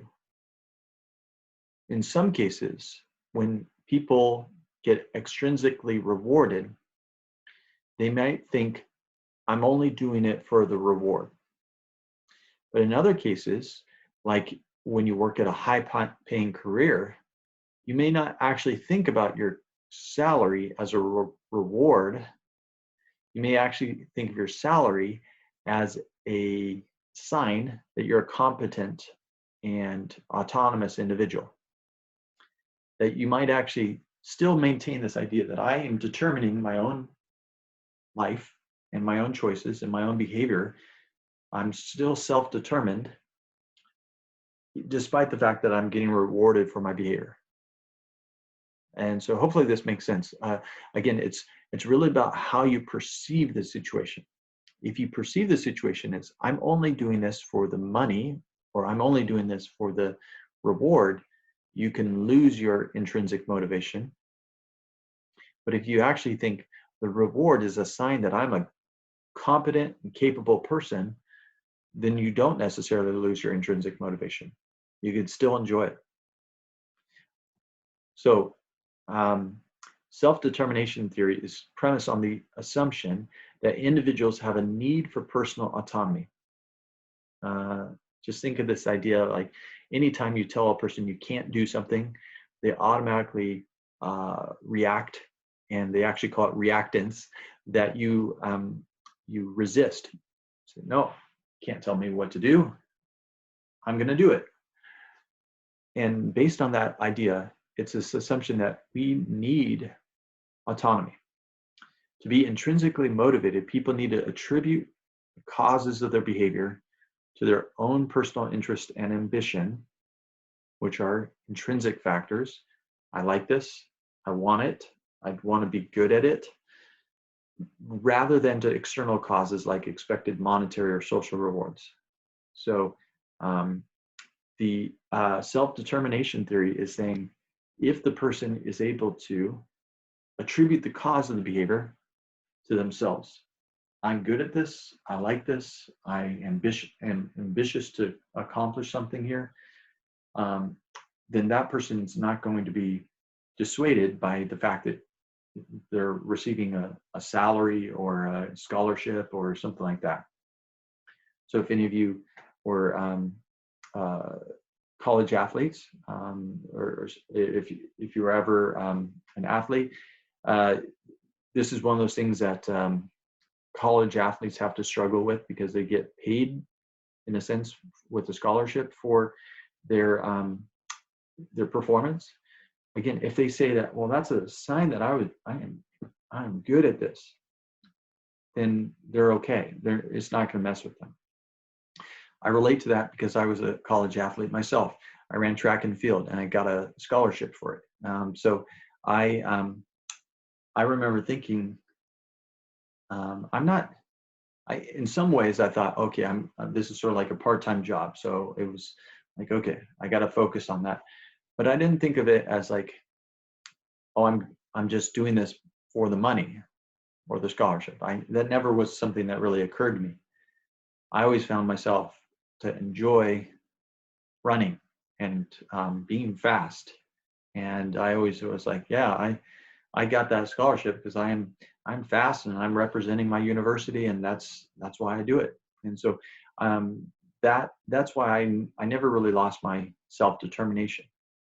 in some cases, when people get extrinsically rewarded, they might think, I'm only doing it for the reward. But in other cases, like when you work at a high-paying career, you may not actually think about your salary as a reward. You may actually think of your salary as a sign that you're a competent and autonomous individual. That you might actually still maintain this idea that I am determining my own life and my own choices and my own behavior. I'm still self-determined, despite the fact that I'm getting rewarded for my behavior. And so hopefully this makes sense. Again, it's really about how you perceive the situation. If you perceive the situation as I'm only doing this for the money, or I'm only doing this for the reward, you can lose your intrinsic motivation. But if you actually think the reward is a sign that I'm a competent and capable person, then you don't necessarily lose your intrinsic motivation. You can still enjoy it. So self-determination theory is premised on the assumption that individuals have a need for personal autonomy. Just think of this idea like anytime you tell a person you can't do something, they automatically react, and they actually call it reactance, that you resist. So, no, can't tell me what to do. I'm going to do it. And based on that idea, it's this assumption that we need autonomy. To be intrinsically motivated, people need to attribute the causes of their behavior to their own personal interest and ambition, which are intrinsic factors. I like this, I want it, I want to be good at it, rather than to external causes like expected monetary or social rewards. So the self-determination theory is saying if the person is able to attribute the cause of the behavior to themselves, I'm good at this, I like this, I am ambitious to accomplish something here, then that person's not going to be dissuaded by the fact that they're receiving a salary or a scholarship or something like that. So if any of you were college athletes, or if you were ever an athlete, this is one of those things that college athletes have to struggle with because they get paid, in a sense, with a scholarship for their performance. Again, if they say that, well, that's a sign that I'm good at this, then they're okay. It's not going to mess with them. I relate to that because I was a college athlete myself. I ran track and field, and I got a scholarship for it. So I remember thinking, in some ways I thought, okay, this is sort of like a part-time job. So it was like, okay, I got to focus on that. But I didn't think of it as like, oh, I'm just doing this for the money or the scholarship. That never was something that really occurred to me. I always found myself to enjoy running and being fast. And I always was like, yeah, I got that scholarship because I'm fast and I'm representing my university, and that's why I do it. And so that's why I never really lost my self-determination.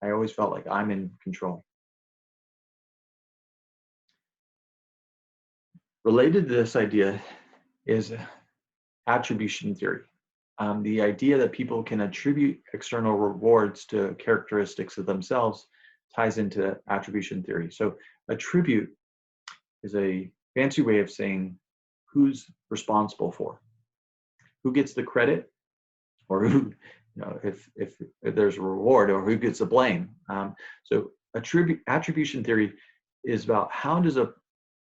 I always felt like I'm in control. Related to this idea is attribution theory. The idea that people can attribute external rewards to characteristics of themselves ties into attribution theory. So attribute is a fancy way of saying who's responsible for, who gets the credit, or who, if there's a reward, or who gets the blame. So attribution theory is about how does a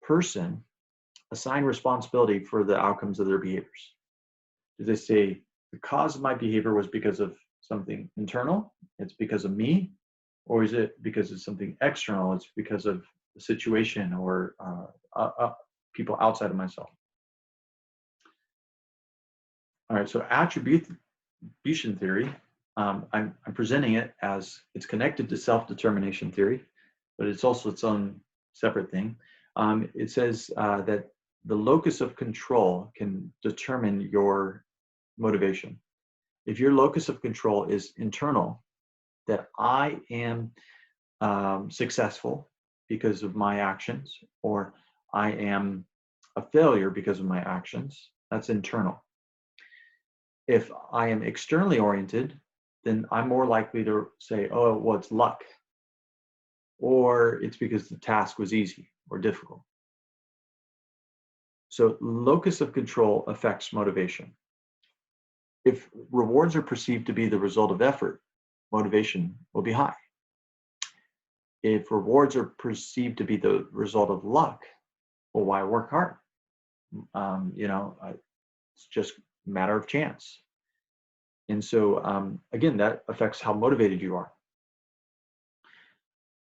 person assign responsibility for the outcomes of their behaviors. Do they say the cause of my behavior was because of something internal, it's because of me, or is it because of something external, it's because of the situation or people outside of myself? All right, so attribution theory, I'm presenting it as it's connected to self-determination theory, but it's also its own separate thing. It says that the locus of control can determine your motivation. If your locus of control is internal, that I am successful because of my actions, or I am a failure because of my actions, that's internal. If I am externally oriented, then I'm more likely to say, oh, well, it's luck, or it's because the task was easy or difficult. So locus of control affects motivation. If rewards are perceived to be the result of effort, motivation will be high. If rewards are perceived to be the result of luck, well, why work hard? It's just a matter of chance. And so, again, that affects how motivated you are.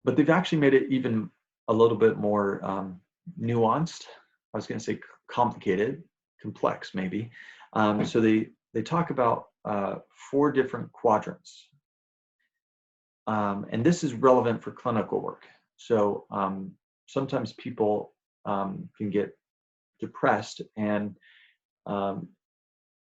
But they've actually made it even a little bit more nuanced. I was going to say complicated, complex, maybe. So they talk about 4 different quadrants. And this is relevant for clinical work. So sometimes people can get depressed, and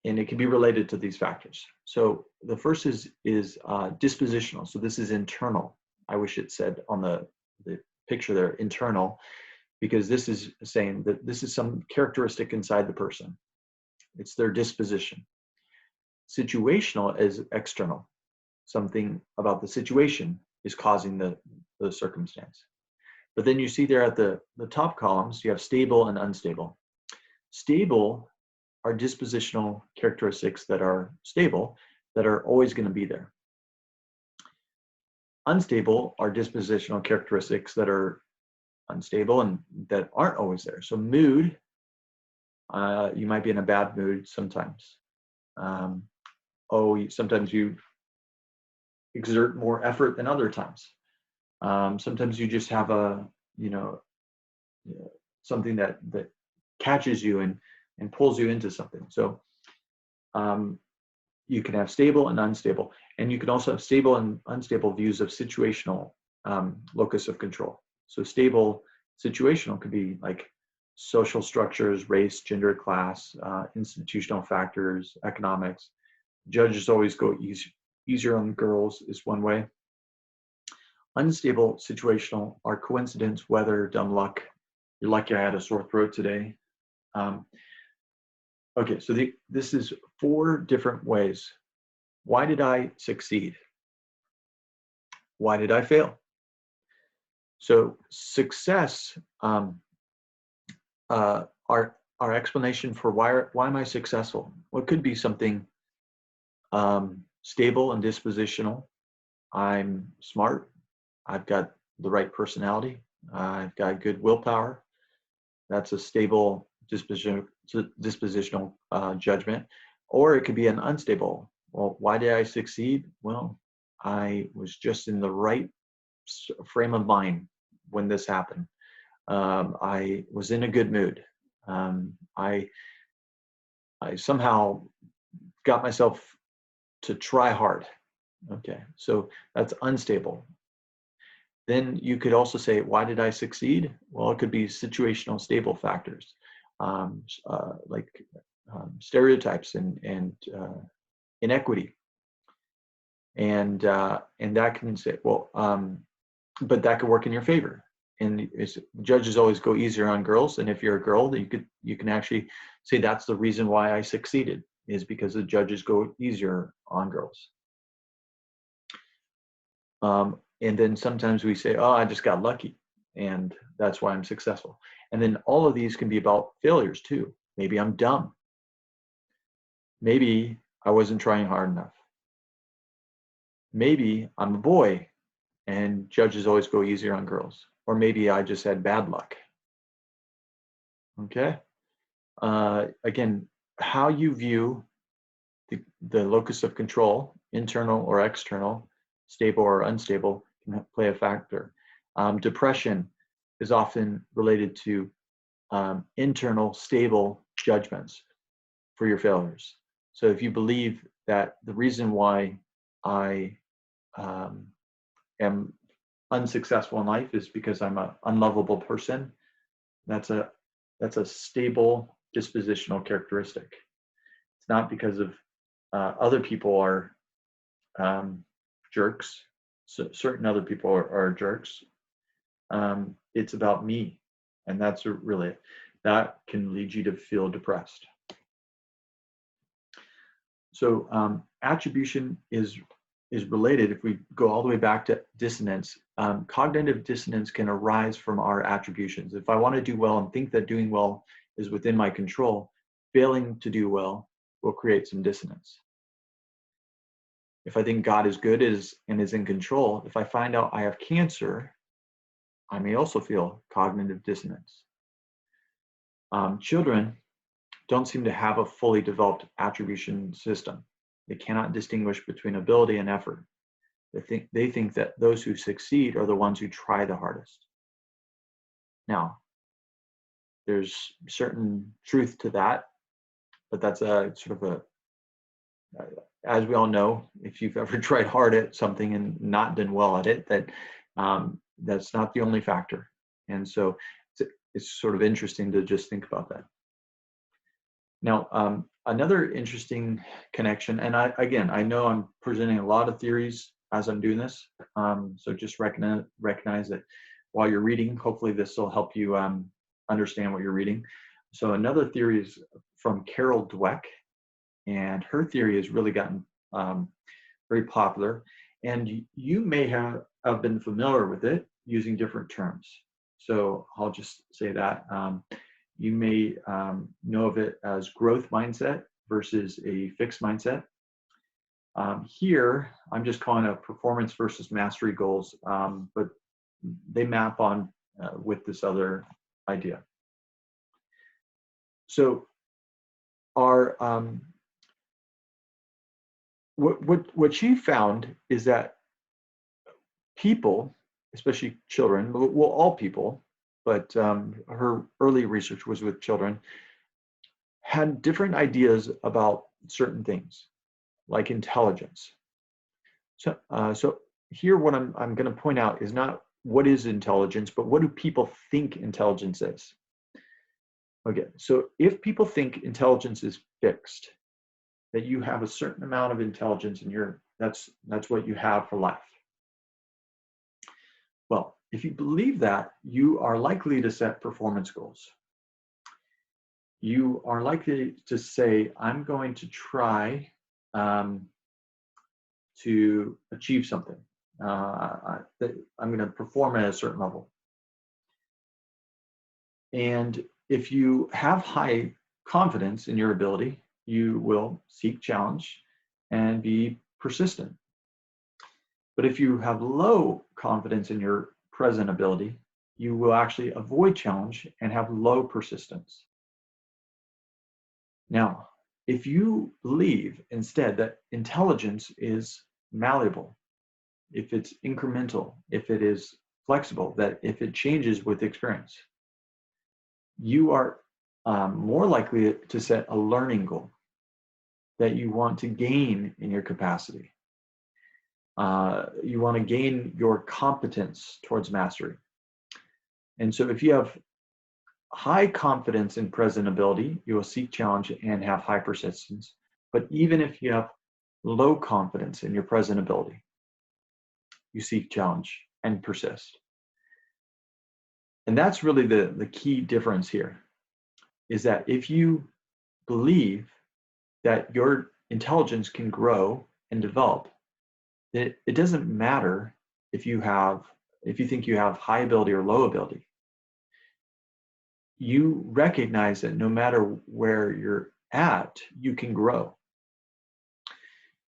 it can be related to these factors. So the first is dispositional. So this is internal. I wish it said on the picture there, internal, because this is saying that this is some characteristic inside the person. It's their disposition. Situational is external. Something about the situation is causing the circumstance. But then you see there at the top columns, you have stable and unstable. Stable are dispositional characteristics that are stable, that are always going to be there. unstable are dispositional characteristics that are unstable and that aren't always there. So mood, you might be in a bad mood sometimes. Sometimes you exert more effort than other times. Sometimes you just have something that catches you and pulls you into something. So you can have stable and unstable, and you can also have stable and unstable views of situational locus of control. So stable situational could be like social structures, race, gender, class, institutional factors, economics. Judges always go easier on girls is one way. Unstable situational are coincidence, weather, dumb luck. You're lucky I had a sore throat today. Okay, so this is 4 different ways. Why did I succeed? Why did I fail? So success, our explanation for why am I successful? Well, it could be something stable and dispositional. I'm smart. I've got the right personality. I've got good willpower. That's a stable dispositional judgment. Or it could be an unstable. Well, why did I succeed? Well, I was just in the right frame of mind when this happened. I was in a good mood. I somehow got myself to try hard. Okay, so that's unstable. Then you could also say, why did I succeed? Well, it could be situational stable factors, like stereotypes and inequity. And that can say, well, but that could work in your favor. And judges always go easier on girls. And if you're a girl, you can actually say that's the reason why I succeeded, is because the judges go easier on girls. And then sometimes we say, oh, I just got lucky, and that's why I'm successful. And then all of these can be about failures too. Maybe I'm dumb. Maybe I wasn't trying hard enough. Maybe I'm a boy and judges always go easier on girls. Or maybe I just had bad luck. Okay? Again, how you view the locus of control, internal or external, stable or unstable, can play a factor. Depression is often related to internal stable judgments for your failures. So if you believe that the reason why I am unsuccessful in life is because I'm an unlovable person, that's a stable dispositional characteristic. It's not because of other people are jerks. So certain other people are jerks. It's about me, and that's really that can lead you to feel depressed. So attribution is related. If we go all the way back to dissonance, cognitive dissonance can arise from our attributions. If I want to do well and think that doing well is within my control, failing to do well will create some dissonance. If I think God is good and is in control, if I find out I have cancer, I may also feel cognitive dissonance. Children don't seem to have a fully developed attribution system. They cannot distinguish between ability and effort. They think that those who succeed are the ones who try the hardest. Now, there's certain truth to that, but that's a sort of as we all know, if you've ever tried hard at something and not done well at it, that's not the only factor. And so it's sort of interesting to just think about that. Now, another interesting connection, and I know I'm presenting a lot of theories as I'm doing this, so just recognize that while you're reading, hopefully this will help you understand what you're reading. So another theory is from Carol Dweck, and her theory has really gotten very popular, and you may have been familiar with it using different terms. So I'll just say that. You may know of it as growth mindset versus a fixed mindset. Here, I'm just calling it performance versus mastery goals, but they map on with this other idea. So our what she found is that people, especially children, well, all people, but her early research was with children, had different ideas about certain things, like intelligence. So here, what I'm going to point out is not what is intelligence, but what do people think intelligence is? Okay, so if people think intelligence is fixed, that you have a certain amount of intelligence and that's what you have for life. Well, if you believe that, you are likely to set performance goals. You are likely to say, I'm going to try to achieve something. I'm going to perform at a certain level. And if you have high confidence in your ability, you will seek challenge and be persistent. But if you have low confidence in your present ability, you will actually avoid challenge and have low persistence. Now, if you believe instead that intelligence is malleable, if it's incremental, if it is flexible, that if it changes with experience, you are more likely to set a learning goal that you want to gain in your capacity. You want to gain your competence towards mastery. And so if you have high confidence in present ability, you will seek challenge and have high persistence. But even if you have low confidence in your present ability, you seek challenge and persist. And that's really the key difference here, is that if you believe that your intelligence can grow and develop, it doesn't matter if you think you have high ability or low ability. You recognize that no matter where you're at, you can grow.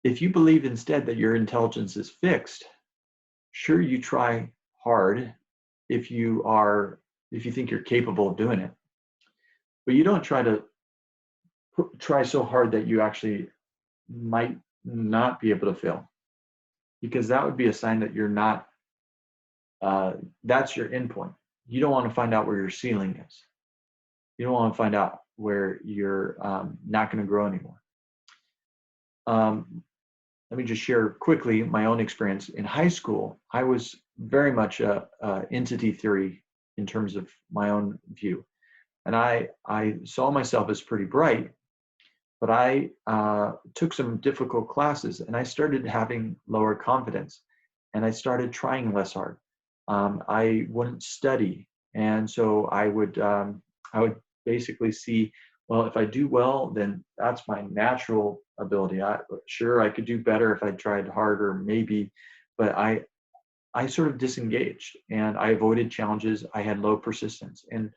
If you believe instead that your intelligence is fixed, sure, you try hard if you think you're capable of doing it, but you don't try so hard that you actually might not be able to fail, because that would be a sign that you're not, that's your endpoint. You don't want to find out where your ceiling is. You don't want to find out where you're not going to grow anymore. Let me just share quickly my own experience. In high school, I was very much a entity theory in terms of my own view. And I saw myself as pretty bright, but I took some difficult classes and I started having lower confidence and I started trying less hard. I wouldn't study. And so I would basically see, well, if I do well, then that's my natural ability. Sure, I could do better if I tried harder, maybe, but I sort of disengaged and I avoided challenges. I had low persistence. And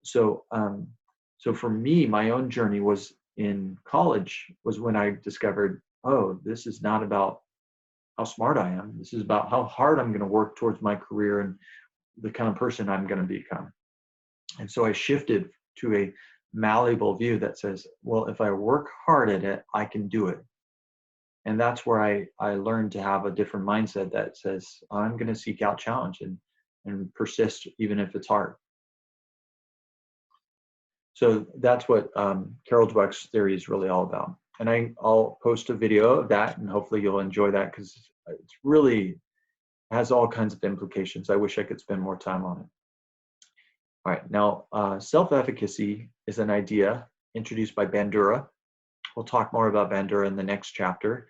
so for me, my own journey was in college was when I discovered, oh, this is not about how smart I am. This is about how hard I'm going to work towards my career and the kind of person I'm going to become. And so I shifted to a malleable view that says, well, if I work hard at it, I can do it. And that's where I learned to have a different mindset that says, I'm going to seek out challenge and persist even if it's hard. So that's what Carol Dweck's theory is really all about. And I'll post a video of that, and hopefully you'll enjoy that, because it's really has all kinds of implications. I wish I could spend more time on it. All right, now self-efficacy is an idea introduced by Bandura. We'll talk more about Bandura in the next chapter.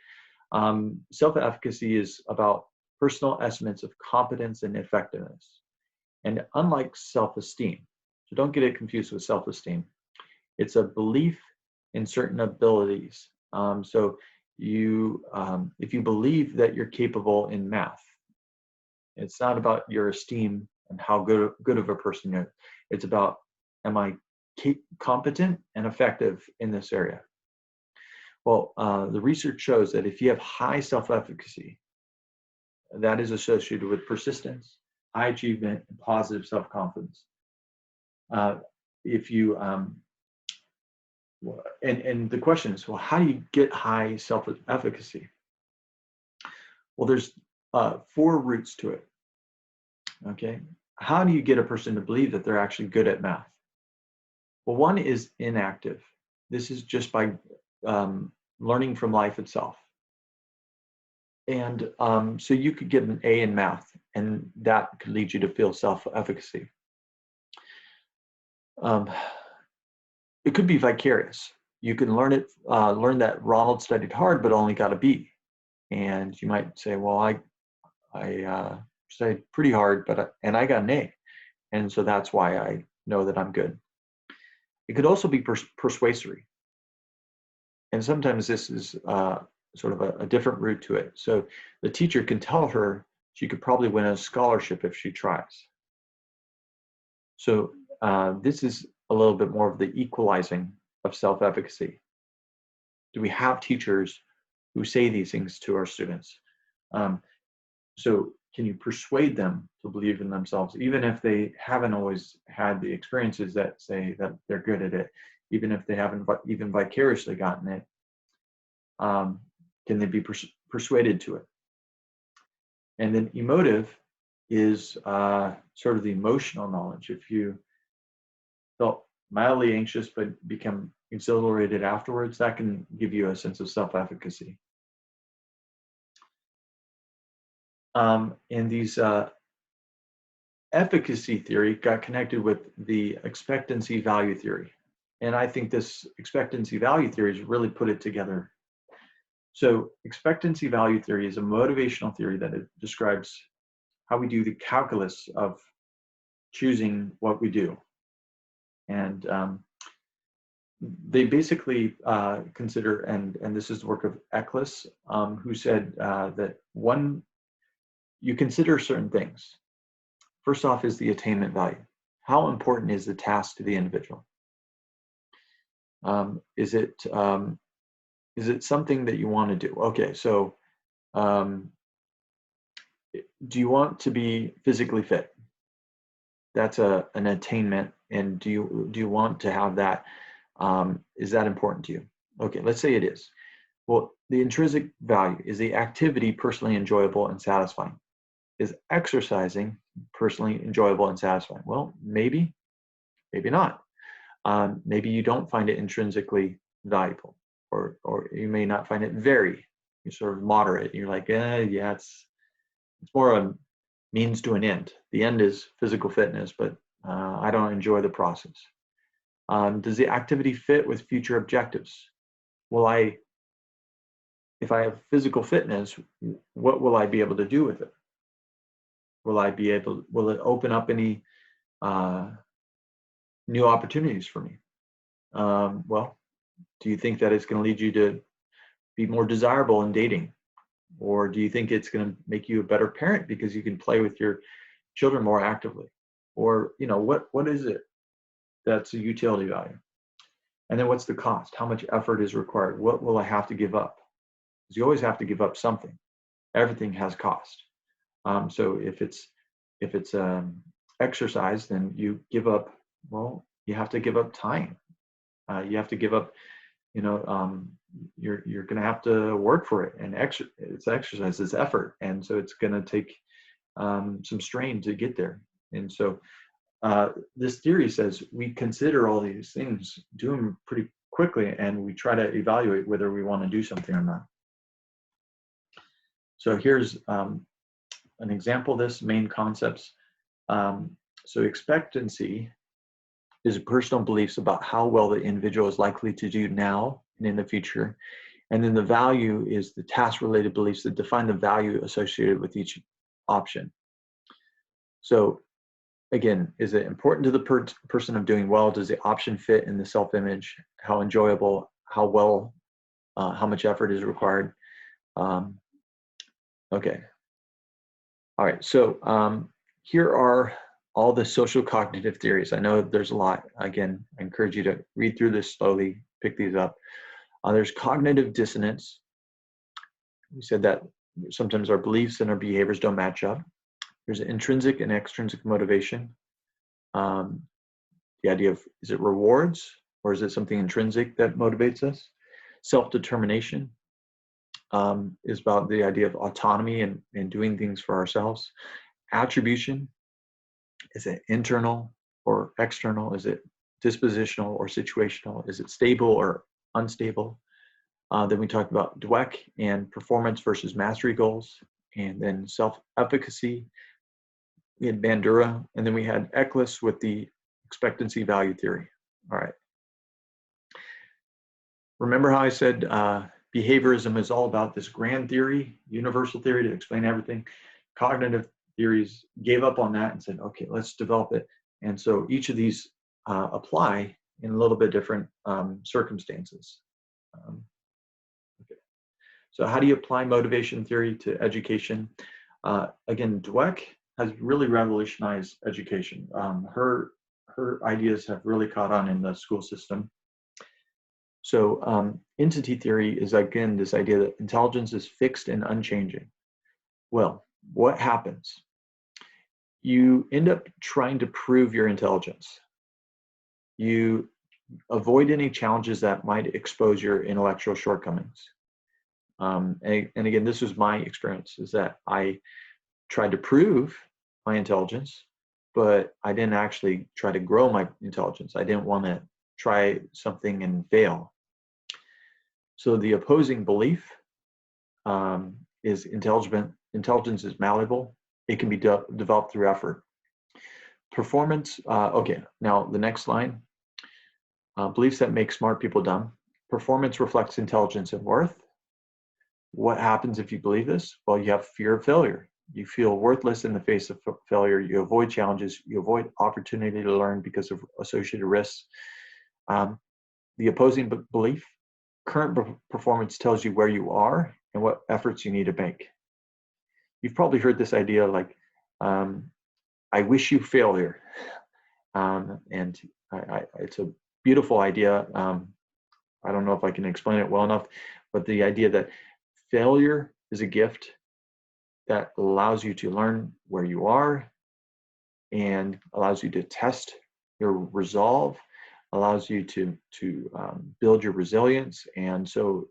Self-efficacy is about personal estimates of competence and effectiveness. And unlike self-esteem, so don't get it confused with self-esteem, it's a belief in certain abilities. So if you believe that you're capable in math, it's not about your esteem and how good of a person you're. It's about, am I competent and effective in this area? Well, the research shows that if you have high self-efficacy, that is associated with persistence, high achievement, and positive self-confidence. If you and the question is, well, how do you get high self-efficacy? Well, there's 4 routes to it. Okay, how do you get a person to believe that they're actually good at math? Well, one is inactive. This is just by learning from life itself. And so you could get an A in math, and that could lead you to feel self-efficacy. It could be vicarious. You can learn that Ronald studied hard but only got a B, and you might say, "Well, I studied pretty hard, and I got an A, and so that's why I know that I'm good." It could also be persuasory, and sometimes this is sort of a different route to it. So the teacher can tell her she could probably win a scholarship if she tries. So this is a little bit more of the equalizing of self-efficacy. Do we have teachers who say these things to our students? So can you persuade them to believe in themselves, even if they haven't always had the experiences that say that they're good at it, even if they haven't even vicariously gotten it? Can they be persuaded to it? And then emotive is sort of the emotional knowledge. If you felt mildly anxious but become exhilarated afterwards, that can give you a sense of self-efficacy. And these efficacy theory got connected with the expectancy value theory. And I think this expectancy value theory has really put it together. So expectancy value theory is a motivational theory that it describes how we do the calculus of choosing what we do. And they basically consider, and this is the work of Eccles, who said that you consider certain things. First off is the attainment value. How important is the task to the individual? Is it something that you want to do? Okay, so do you want to be physically fit? That's an attainment, and do you want to have that? Is that important to you? Okay, let's say it is. Well, the intrinsic value is the activity personally enjoyable and satisfying. Is exercising personally enjoyable and satisfying? Well, maybe not. Maybe you don't find it intrinsically valuable, or you may not find it very sort of moderate. You're like, yeah, it's more a means to an end. The end is physical fitness, but I don't enjoy the process. Does the activity fit with future objectives? If I have physical fitness, what will I be able to do with it? Will it open up any new opportunities for me? Well, do you think that it's going to lead you to be more desirable in dating? Or do you think it's going to make you a better parent because you can play with your children more actively? Or, what is it that's a utility value? And then what's the cost? How much effort is required? What will I have to give up? Because you always have to give up something. Everything has cost. So if it's exercise, then you give up. Well, you have to give up time. You have to give up. You're going to have to work for it, and it's exercise, it's effort, and so it's going to take some strain to get there. And so this theory says we consider all these things, do them pretty quickly, and we try to evaluate whether we want to do something or not. So here's an example of this, main concepts. So expectancy is personal beliefs about how well the individual is likely to do now and in the future. And then the value is the task-related beliefs that define the value associated with each option. So again, is it important to the person of doing well? Does the option fit in the self-image? How enjoyable, how well, how much effort is required? Okay. All right, so here are all the social cognitive theories. I know there's a lot. Again, I encourage you to read through this slowly, pick these up. There's cognitive dissonance. We said that sometimes our beliefs and our behaviors don't match up. There's intrinsic and extrinsic motivation. The idea of, is it rewards or is it something intrinsic that motivates us? Self-determination is about the idea of autonomy and doing things for ourselves. Attribution, is it internal or external? Is it dispositional or situational? Is it stable or unstable? Then we talked about Dweck and performance versus mastery goals, and then self-efficacy. We had Bandura, and then we had Eccles with the expectancy value theory. All right. Remember how I said behaviorism is all about this grand theory, universal theory to explain everything? Cognitive theories gave up on that and said, okay, let's develop it. And so each of these apply in a little bit different circumstances. Okay. So how do you apply motivation theory to education? Again, Dweck has really revolutionized education. Her ideas have really caught on in the school system. So entity theory is, again, this idea that intelligence is fixed and unchanging. Well, what happens? You end up trying to prove your intelligence. You avoid any challenges that might expose your intellectual shortcomings. And again, this was my experience, is that I tried to prove my intelligence, but I didn't actually try to grow my intelligence. I didn't want to try something and fail. So the opposing belief is intelligence is malleable. It can be developed through effort. Performance, okay, now the next line, beliefs that make smart people dumb. Performance reflects intelligence and worth. What happens if you believe this? Well, you have fear of failure. You feel worthless in the face of failure. You avoid challenges. You avoid opportunity to learn because of associated risks. The opposing belief, current performance tells you where you are and what efforts you need to make. You've probably heard this idea like, I wish you failure. And it's a beautiful idea. I don't know if I can explain it well enough, but the idea that failure is a gift that allows you to learn where you are and allows you to test your resolve, allows you to build your resilience. And so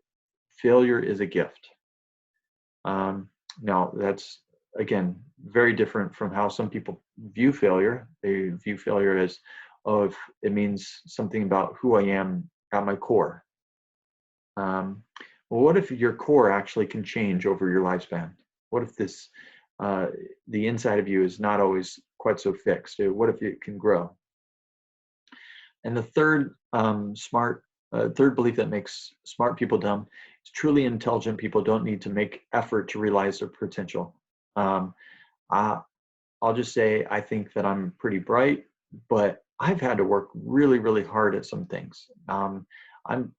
failure is a gift. Now that's, again, very different from how some people view failure. They view failure as, oh, if it means something about who I am at my core. Well, what if your core actually can change over your lifespan? What if this, the inside of you is not always quite so fixed? What if it can grow? And the third third belief that makes smart people dumb is truly intelligent people don't need to make effort to realize their potential. I'll just say I think that I'm pretty bright, but I've had to work really, really hard at some things. I'm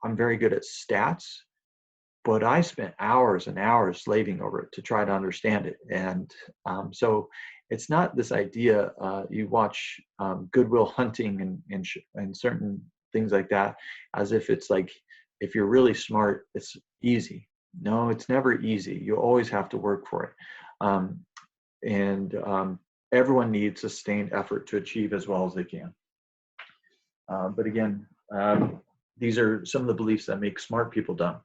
very good at stats, but I spent hours and hours slaving over it to try to understand it. And so it's not this idea, you watch Good Will Hunting and certain things like that, as if it's like, if you're really smart, it's easy. No, it's never easy. You always have to work for it. Everyone needs sustained effort to achieve as well as they can. But again, these are some of the beliefs that make smart people dumb.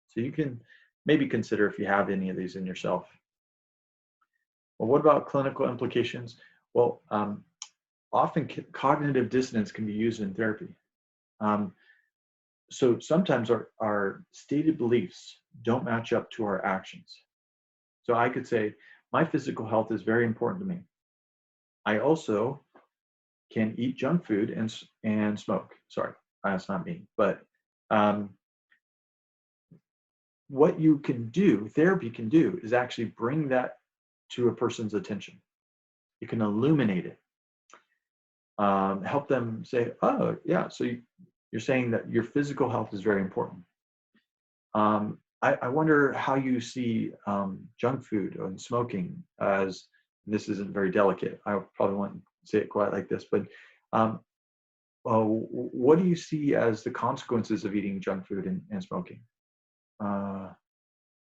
So you can maybe consider if you have any of these in yourself. Well, what about clinical implications? Well, often cognitive dissonance can be used in therapy. So sometimes our stated beliefs don't match up to our actions. So I could say, my physical health is very important to me. I also can eat junk food and smoke. Sorry, that's not me. But what you can do, therapy can do, is actually bring that to a person's attention. You can illuminate it. Help them say, oh, yeah, so you're saying that your physical health is very important. I wonder how you see junk food and smoking as, this isn't very delicate. I probably won't say it quite like this, but what do you see as the consequences of eating junk food and smoking? Uh,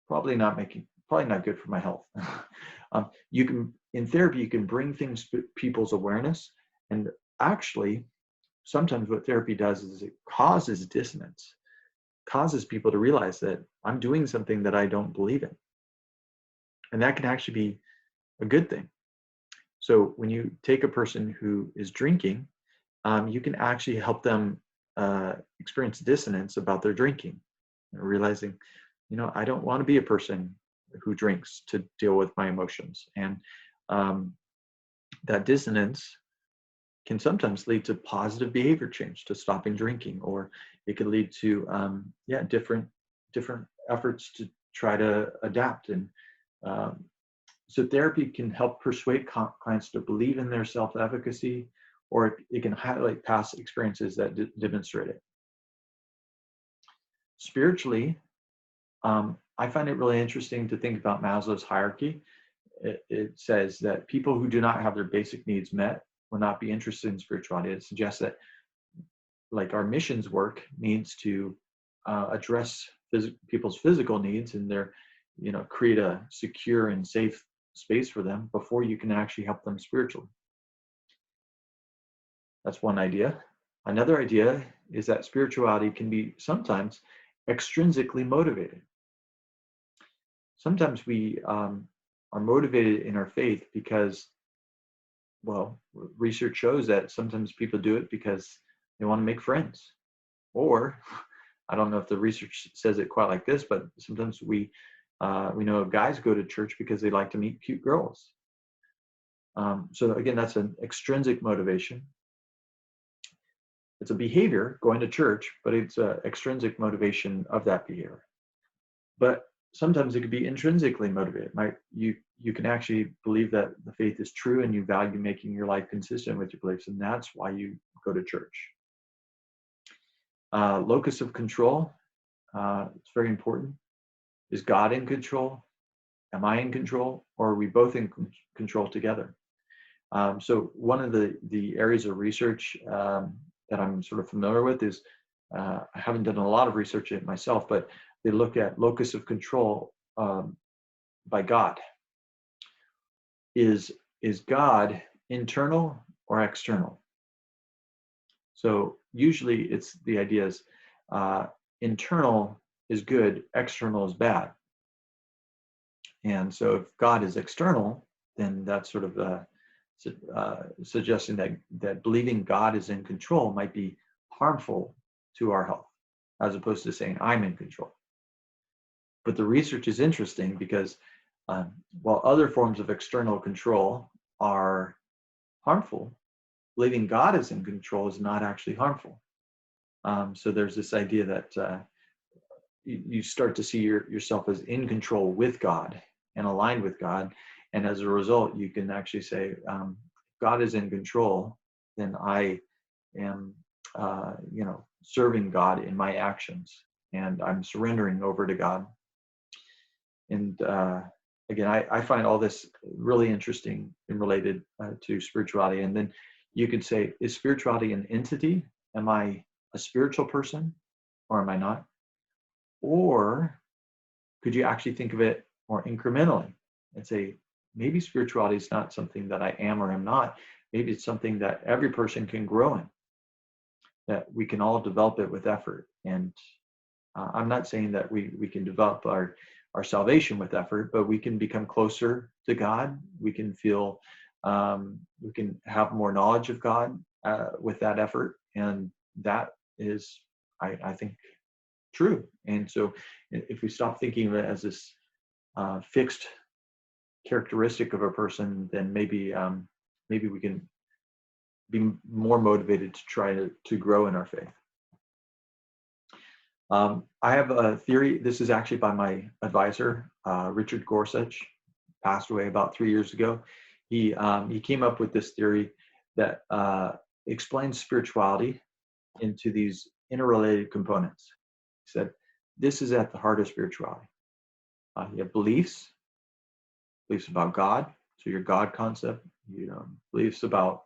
probably not good for my health. You can, in therapy, you can bring things to people's awareness, and actually, sometimes what therapy does is it causes dissonance, causes people to realize that I'm doing something that I don't believe in, and that can actually be a good thing. So when you take a person who is drinking, you can actually help them experience dissonance about their drinking, realizing, I don't want to be a person who drinks to deal with my emotions. And that dissonance can sometimes lead to positive behavior change, to stopping drinking, or it could lead to different efforts to try to adapt. And so therapy can help persuade clients to believe in their self-efficacy, or it can highlight past experiences that demonstrate it. Spiritually, I find it really interesting to think about Maslow's hierarchy. It says that people who do not have their basic needs met will not be interested in spirituality. It suggests that, like, our missions work needs to address people's physical needs, and create a secure and safe space for them before you can actually help them spiritually. That's one idea. Another idea is that spirituality can be sometimes extrinsically motivated. Sometimes we are motivated in our faith because, well, research shows that sometimes people do it because they want to make friends. Or, I don't know if the research says it quite like this, but sometimes we know guys go to church because they like to meet cute girls. So again, that's an extrinsic motivation. It's a behavior, going to church, but it's an extrinsic motivation of that behavior. But sometimes it could be intrinsically motivated. You can actually believe that the faith is true and you value making your life consistent with your beliefs, and that's why you go to church. Locus of control, it's very important. Is God in control? Am I in control? Or are we both in control together? So one of the areas of research that I'm sort of familiar with is, I haven't done a lot of research in it myself, but they look at locus of control by God. Is God internal or external? So usually it's the idea is internal is good, external is bad. And so if God is external, then that's sort of suggesting that believing God is in control might be harmful to our health, as opposed to saying I'm in control. But the research is interesting because while other forms of external control are harmful, believing God is in control is not actually harmful. So there's this idea that you start to see yourself as in control with God and aligned with God. And as a result, you can actually say, God is in control, then I am, serving God in my actions, and I'm surrendering over to God. And again, I find all this really interesting and related to spirituality. And then you could say, is spirituality an entity? Am I a spiritual person, or am I not? Or could you actually think of it more incrementally and say, maybe spirituality is not something that I am or am not. Maybe it's something that every person can grow in, that we can all develop it with effort. And I'm not saying that we can develop our salvation with effort, but we can become closer to God. We can feel, we can have more knowledge of God with that effort. And that is, I think, true. And so if we stop thinking of it as this fixed characteristic of a person, then maybe we can be more motivated to try to grow in our faith. I have a theory. This is actually by my advisor, Richard Gorsuch, passed away about 3 years ago. He came up with this theory that explains spirituality into these interrelated components. He said, this is at the heart of spirituality. You have beliefs about God, so your God concept, beliefs about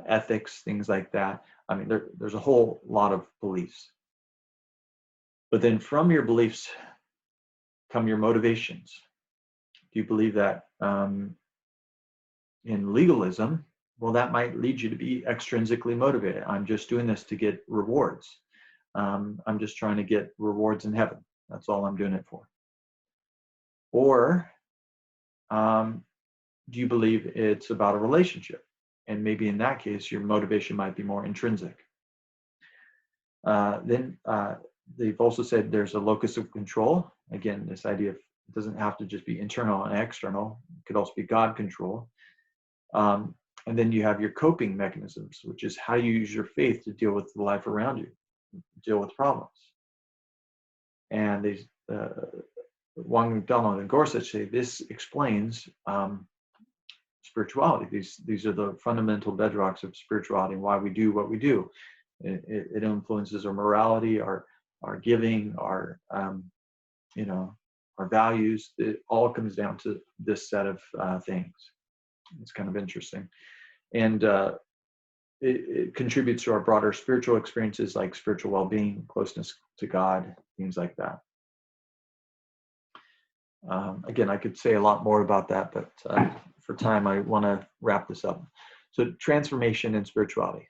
ethics, things like that. I mean, there's a whole lot of beliefs. But then from your beliefs come your motivations. Do you believe that in legalism? Well, that might lead you to be extrinsically motivated. I'm just doing this to get rewards. I'm just trying to get rewards in heaven. That's all I'm doing it for. Or do you believe it's about a relationship? And maybe in that case, your motivation might be more intrinsic. Then they've also said there's a locus of control. Again, this idea of it doesn't have to just be internal and external. It could also be God control. And then you have your coping mechanisms, which is how you use your faith to deal with the life around you, deal with problems. And these Wang McDonald and Gorsuch say this explains spirituality. These are the fundamental bedrocks of spirituality and why we do what we do. It influences our morality, our giving, our our values. It all comes down to this set of things. It's kind of interesting, and it contributes to our broader spiritual experiences like spiritual well-being, closeness to God, things like that. Again, I could say a lot more about that, but for time, I want to wrap this up. So transformation in spirituality.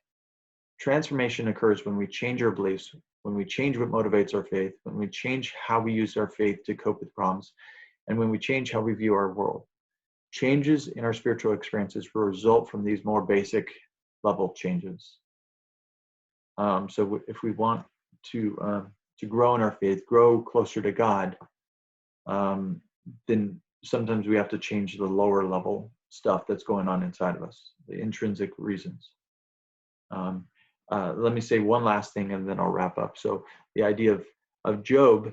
Transformation occurs when we change our beliefs, when we change what motivates our faith, when we change how we use our faith to cope with problems, and when we change how we view our world. Changes in our spiritual experiences will result from these more basic level changes. So if we want to grow in our faith, grow closer to God, then sometimes we have to change the lower level stuff that's going on inside of us, the intrinsic reasons. Let me say one last thing and then I'll wrap up. So the idea of Job,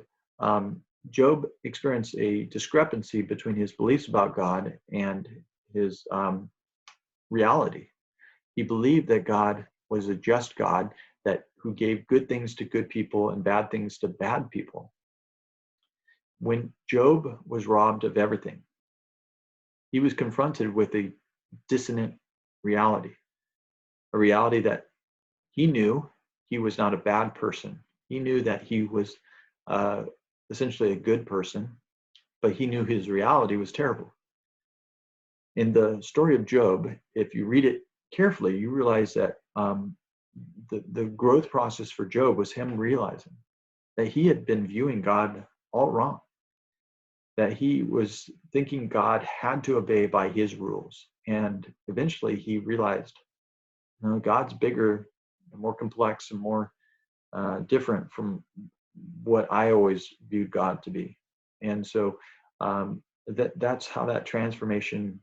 Job experienced a discrepancy between his beliefs about God and his reality. He believed that God was a just God who gave good things to good people and bad things to bad people. When Job was robbed of everything, he was confronted with a dissonant reality, a reality that he knew he was not a bad person. He knew that he was essentially a good person, but he knew his reality was terrible. In the story of Job, if you read it carefully, you realize that the growth process for Job was him realizing that he had been viewing God all wrong, that he was thinking God had to obey by his rules. And eventually he realized, God's bigger and more complex and more different from what I always viewed God to be. And so that's how that transformation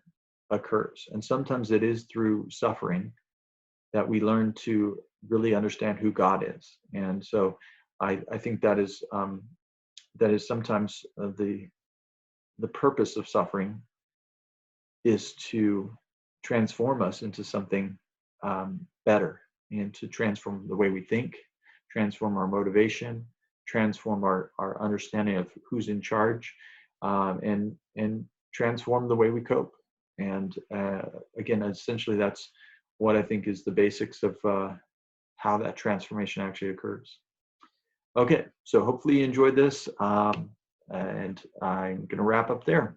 occurs. And sometimes it is through suffering that we learn to really understand who God is. And so I think that is sometimes the purpose of suffering is to transform us into something better, and to transform the way we think, transform our motivation, transform our understanding of who's in charge, and transform the way we cope. And again, essentially, that's what I think is the basics of how that transformation actually occurs. Okay, so hopefully you enjoyed this, and I'm going to wrap up there.